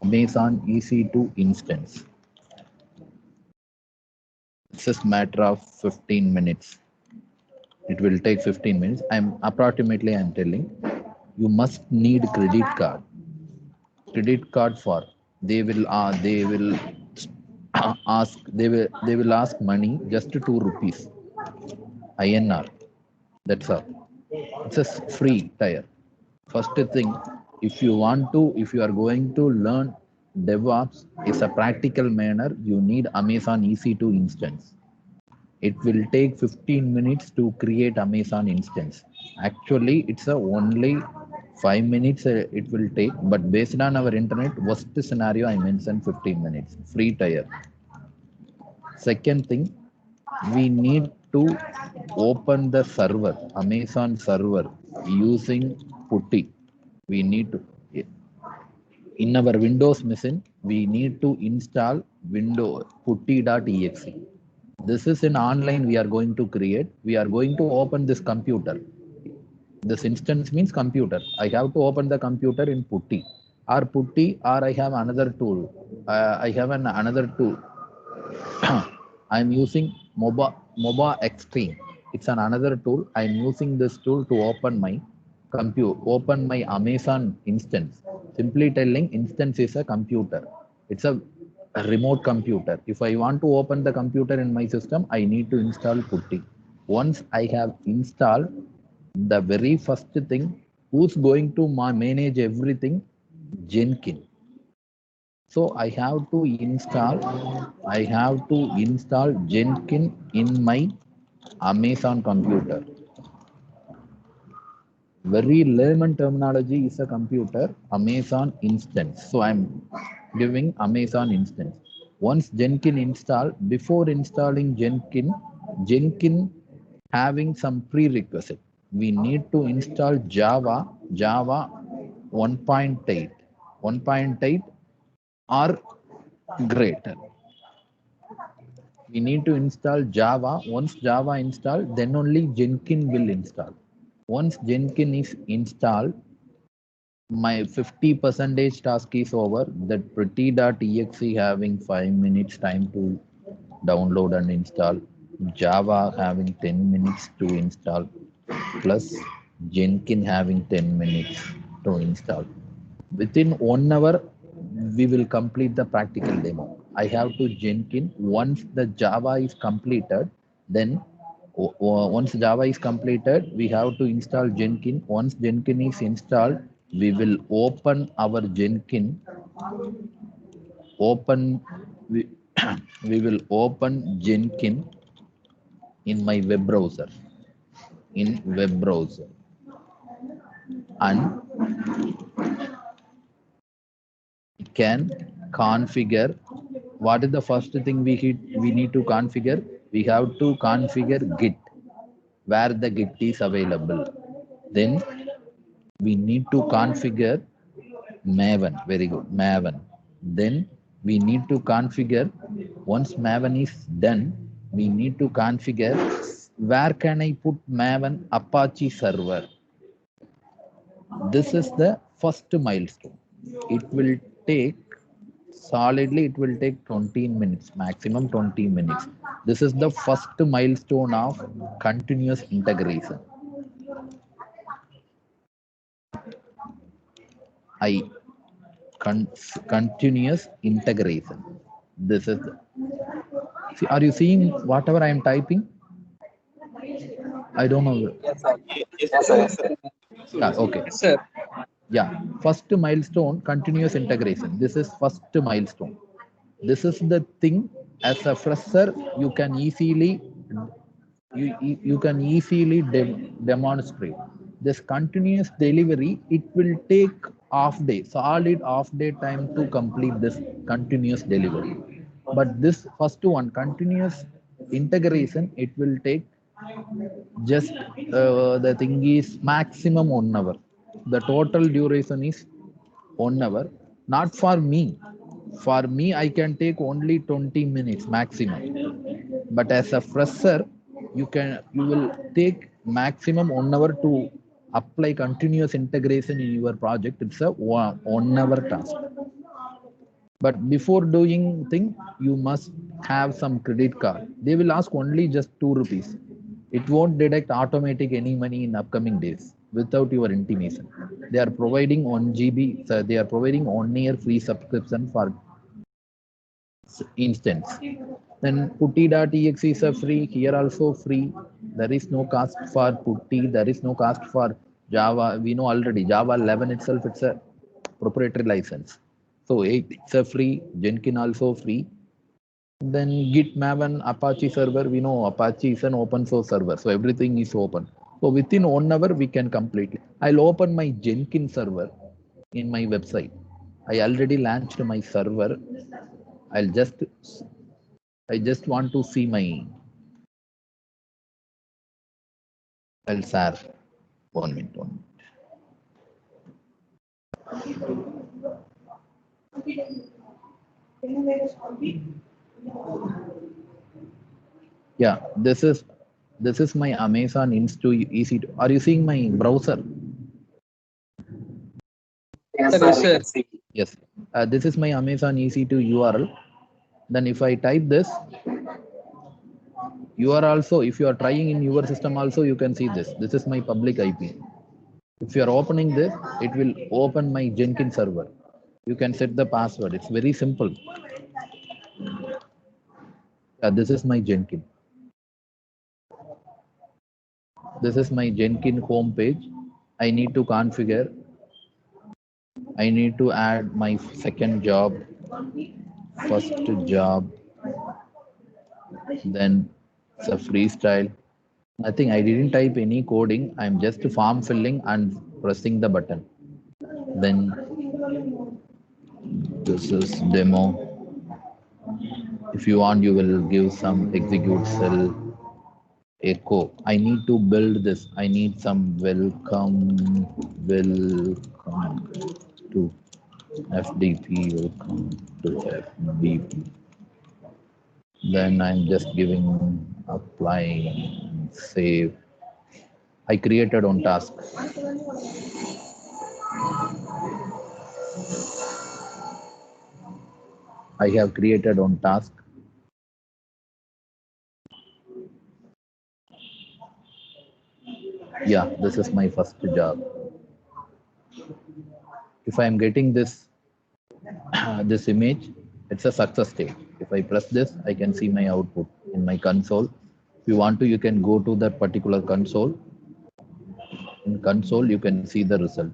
Amazon EC2 instance. It's just matter of 15 minutes. It will take 15 minutes. I'm telling you must need credit card. Credit card for they will they will ask money just 2 rupees INR. That's all. It's a free tire. First thing, if you are going to learn DevOps is a practical manner, you need Amazon EC2 instance. It will take 15 minutes to create Amazon instance. Actually, it's only 5 minutes it will take, but based on our internet, worst scenario I mentioned 15 minutes, free tire. Second thing, we need to open the server, Amazon server using Putty. We need to, in our Windows machine, we need to install Windows putty.exe. This is an online we are going to create. We are going to open this computer. This instance means computer. I have to open the computer in Putty or I have another tool. I have another tool. I'm using MOBA Extreme. It's another tool. I'm using this tool to open my Amazon instance. Simply telling instance is a computer. It's a remote computer. If I want to open the computer in my system, I need to install Putty. Once I have installed, the very first thing, who's going to manage everything? Jenkins. So I have to install Jenkins in my Amazon computer. Very layman terminology is a computer, Amazon instance. So I'm giving Amazon instance. Once Jenkins install, before installing Jenkins having some prerequisite. We need to install Java 1.8 or greater. We need to install Java. Once Java installed, then only Jenkins will install. Once Jenkins is installed, my 50% task is over. That pretty.exe having 5 minutes time to download and install. Java having 10 minutes to install, plus Jenkins having 10 minutes to install. Within 1 hour, we will complete the practical demo. I have to Jenkins. Once the Java is completed, then once Java is completed, we have to install Jenkins. Once Jenkins is installed, we will open our Jenkins. We, we will open Jenkins in my web browser. And we can configure. What is the first thing we need to configure? We have to configure Git, where the Git is available. Then we need to configure Maven. Very good, Maven. Then we need to configure, once Maven is done, we need to configure where can I put Maven Apache server. This is the first milestone. It will take 20 minutes, maximum 20 minutes. This is the first milestone of continuous integration. Continuous integration. This is, see, are you seeing whatever I am typing? I don't know. Yes, sir. Yes, Yes, sir. sir. Yes, sir. Yeah, okay. Yes, sir. Yeah, first milestone, continuous integration. This is first milestone. This is the thing, as a fresher, you can easily demonstrate. This continuous delivery, it will take half day, solid half day time to complete this continuous delivery. But this first one, continuous integration, it will take just the thing is maximum 1 hour. The total duration is 1 hour. Not for me. For me, I can take only 20 minutes maximum. But as a fresher, you will take maximum 1 hour to apply continuous integration in your project. It's a 1 hour task. But before doing thing, you must have some credit card. They will ask only just 2 rupees. It won't deduct automatic any money in upcoming days without your intimation. They are providing 1 GB, so they are providing 1 year free subscription for instance. Then putty.exe is a free, here also free. There is no cost for putty, there is no cost for Java. We know already Java 11 itself, it's a proprietary license. So it's a free, Jenkins also free. Then Git, Maven, Apache server, we know Apache is an open source server, so everything is open. So within 1 hour we can complete it. I'll open my Jenkins server in my website. I already launched my server. I just want to see my, I'll share 1 minute. Yeah, this is my Amazon Insto EC2. Are you seeing my browser? Yes, Yes, sir. sir. Yes. This is my Amazon EC2 URL. Then if I type this, you are also, if you are trying in your system also, you can see this. This is my public IP. If you are opening this, it will open my Jenkins server. You can set the password. It's very simple. This is my Jenkins. This is my Jenkins home page. I need to configure. I need to add my second job, first job, then it's a freestyle. Nothing, I didn't type any coding. I'm just form filling and pressing the button. Then this is demo. If you want, you will give some execute cell echo. I need to build this. I need some welcome to FDP, welcome to FDP. Then I'm just giving apply, save. I created on task. I have created on task. Yeah, this is my first job. If I am getting this this image, it's a success state. If I press this, I can see my output in my console. If you want to, you can go to that particular console. In console, you can see the result.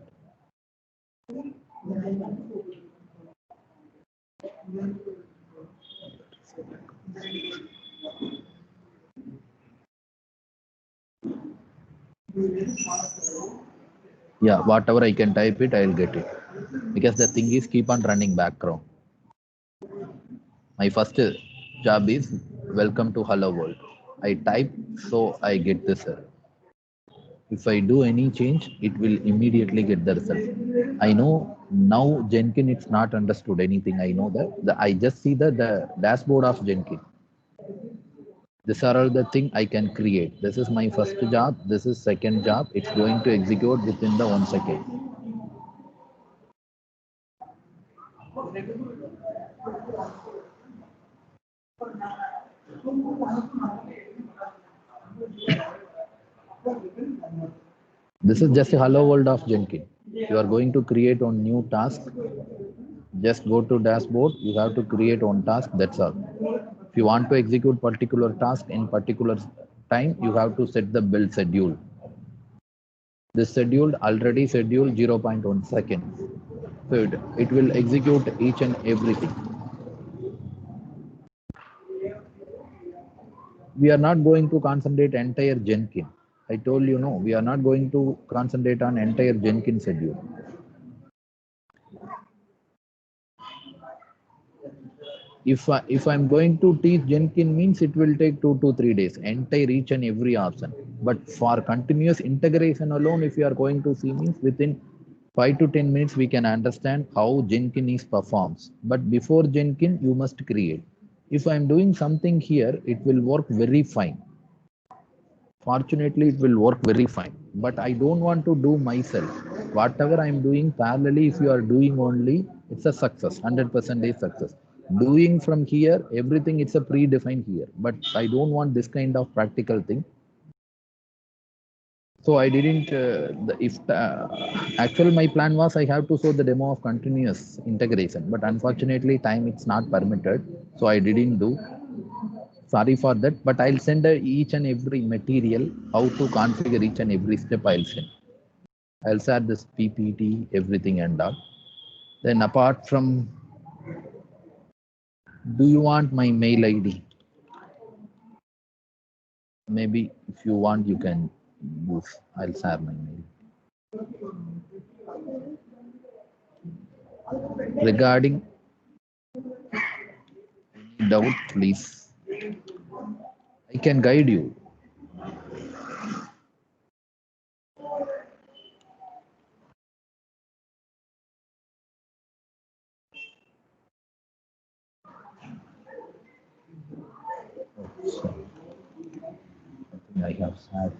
Yeah, whatever I can type it, I'll get it. Because the thing is keep on running background. My first job is welcome to Hello World. I type, so I get this error. If I do any change, it will immediately get the result. I know now Jenkins, it's not understood anything. I know that. I just see the dashboard of Jenkins. These are all the things I can create. This is my first job. This is second job. It's going to execute within the 1 second. This is just a hello world of Jenkins. You are going to create a new task. Just go to dashboard. You have to create one task. That's all. If you want to execute particular task in particular time, you have to set the build schedule. This scheduled already scheduled 0.1 seconds. So it will execute each and everything. We are not going to concentrate entire Jenkins. I told you no, we are not going to concentrate on entire Jenkins schedule. If I'm going to teach Jenkins means it will take 2 to 3 days, entire each and every option. But for continuous integration alone, if you are going to see means within 5 to 10 minutes, we can understand how Jenkins performs. But before Jenkins, you must create. If I'm doing something here, it will work very fine. Fortunately, it will work very fine. But I don't want to do myself. Whatever I'm doing parallelly, if you are doing only, it's a success, 100% success. Doing from here, everything it's a predefined here. But I don't want this kind of practical thing. So I didn't, actually my plan was I have to show the demo of continuous integration, but unfortunately time it's not permitted. So I didn't do. Sorry for that, but I'll send each and every material, how to configure each and every step I'll send. I'll share this PPT, everything and all. Then apart from, do you want my mail ID? Maybe if you want, you can use, I'll share my mail. Regarding any doubt, please. I can guide you. So, I think I have shared.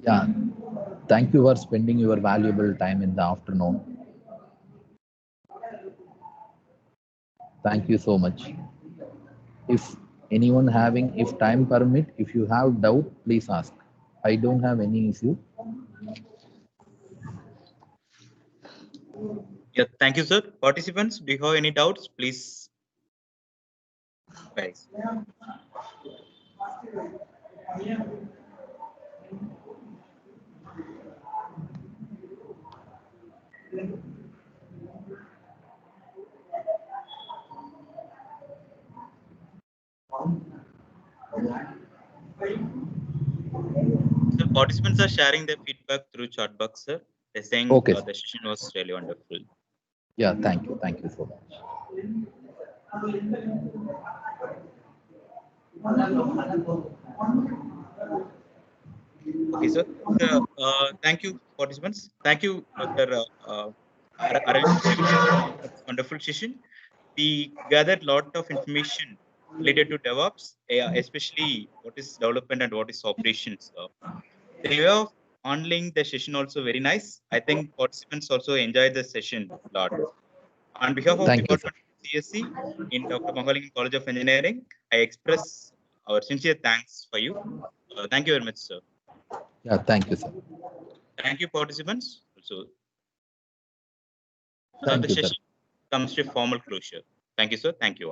Yeah, thank you for spending your valuable time in the afternoon. Thank you so much. If anyone having, if time permit, if you have doubt, please ask. I don't have any issue. Yeah, thank you, sir. Participants, do you have any doubts? Please, guys. So participants are sharing their feedback through chat box, sir. They're saying Okay. The session was really wonderful. Yeah, thank you. Thank you so much. Okay, sir. Thank you, participants. Thank you, Dr. Arvind, for this wonderful session. We gathered a lot of information related to DevOps, especially what is development and what is operations. The way of handling the session also very nice. I think participants also enjoyed the session a lot. On behalf of Thank you, Department of CSC in Dr. Mahalingam College of Engineering, I express our sincere thanks for you. Thank you very much, sir. Yeah, thank you, sir. Thank you, participants. Also, Thank the you, sir. session comes to formal closure. Thank you, sir. Thank you all.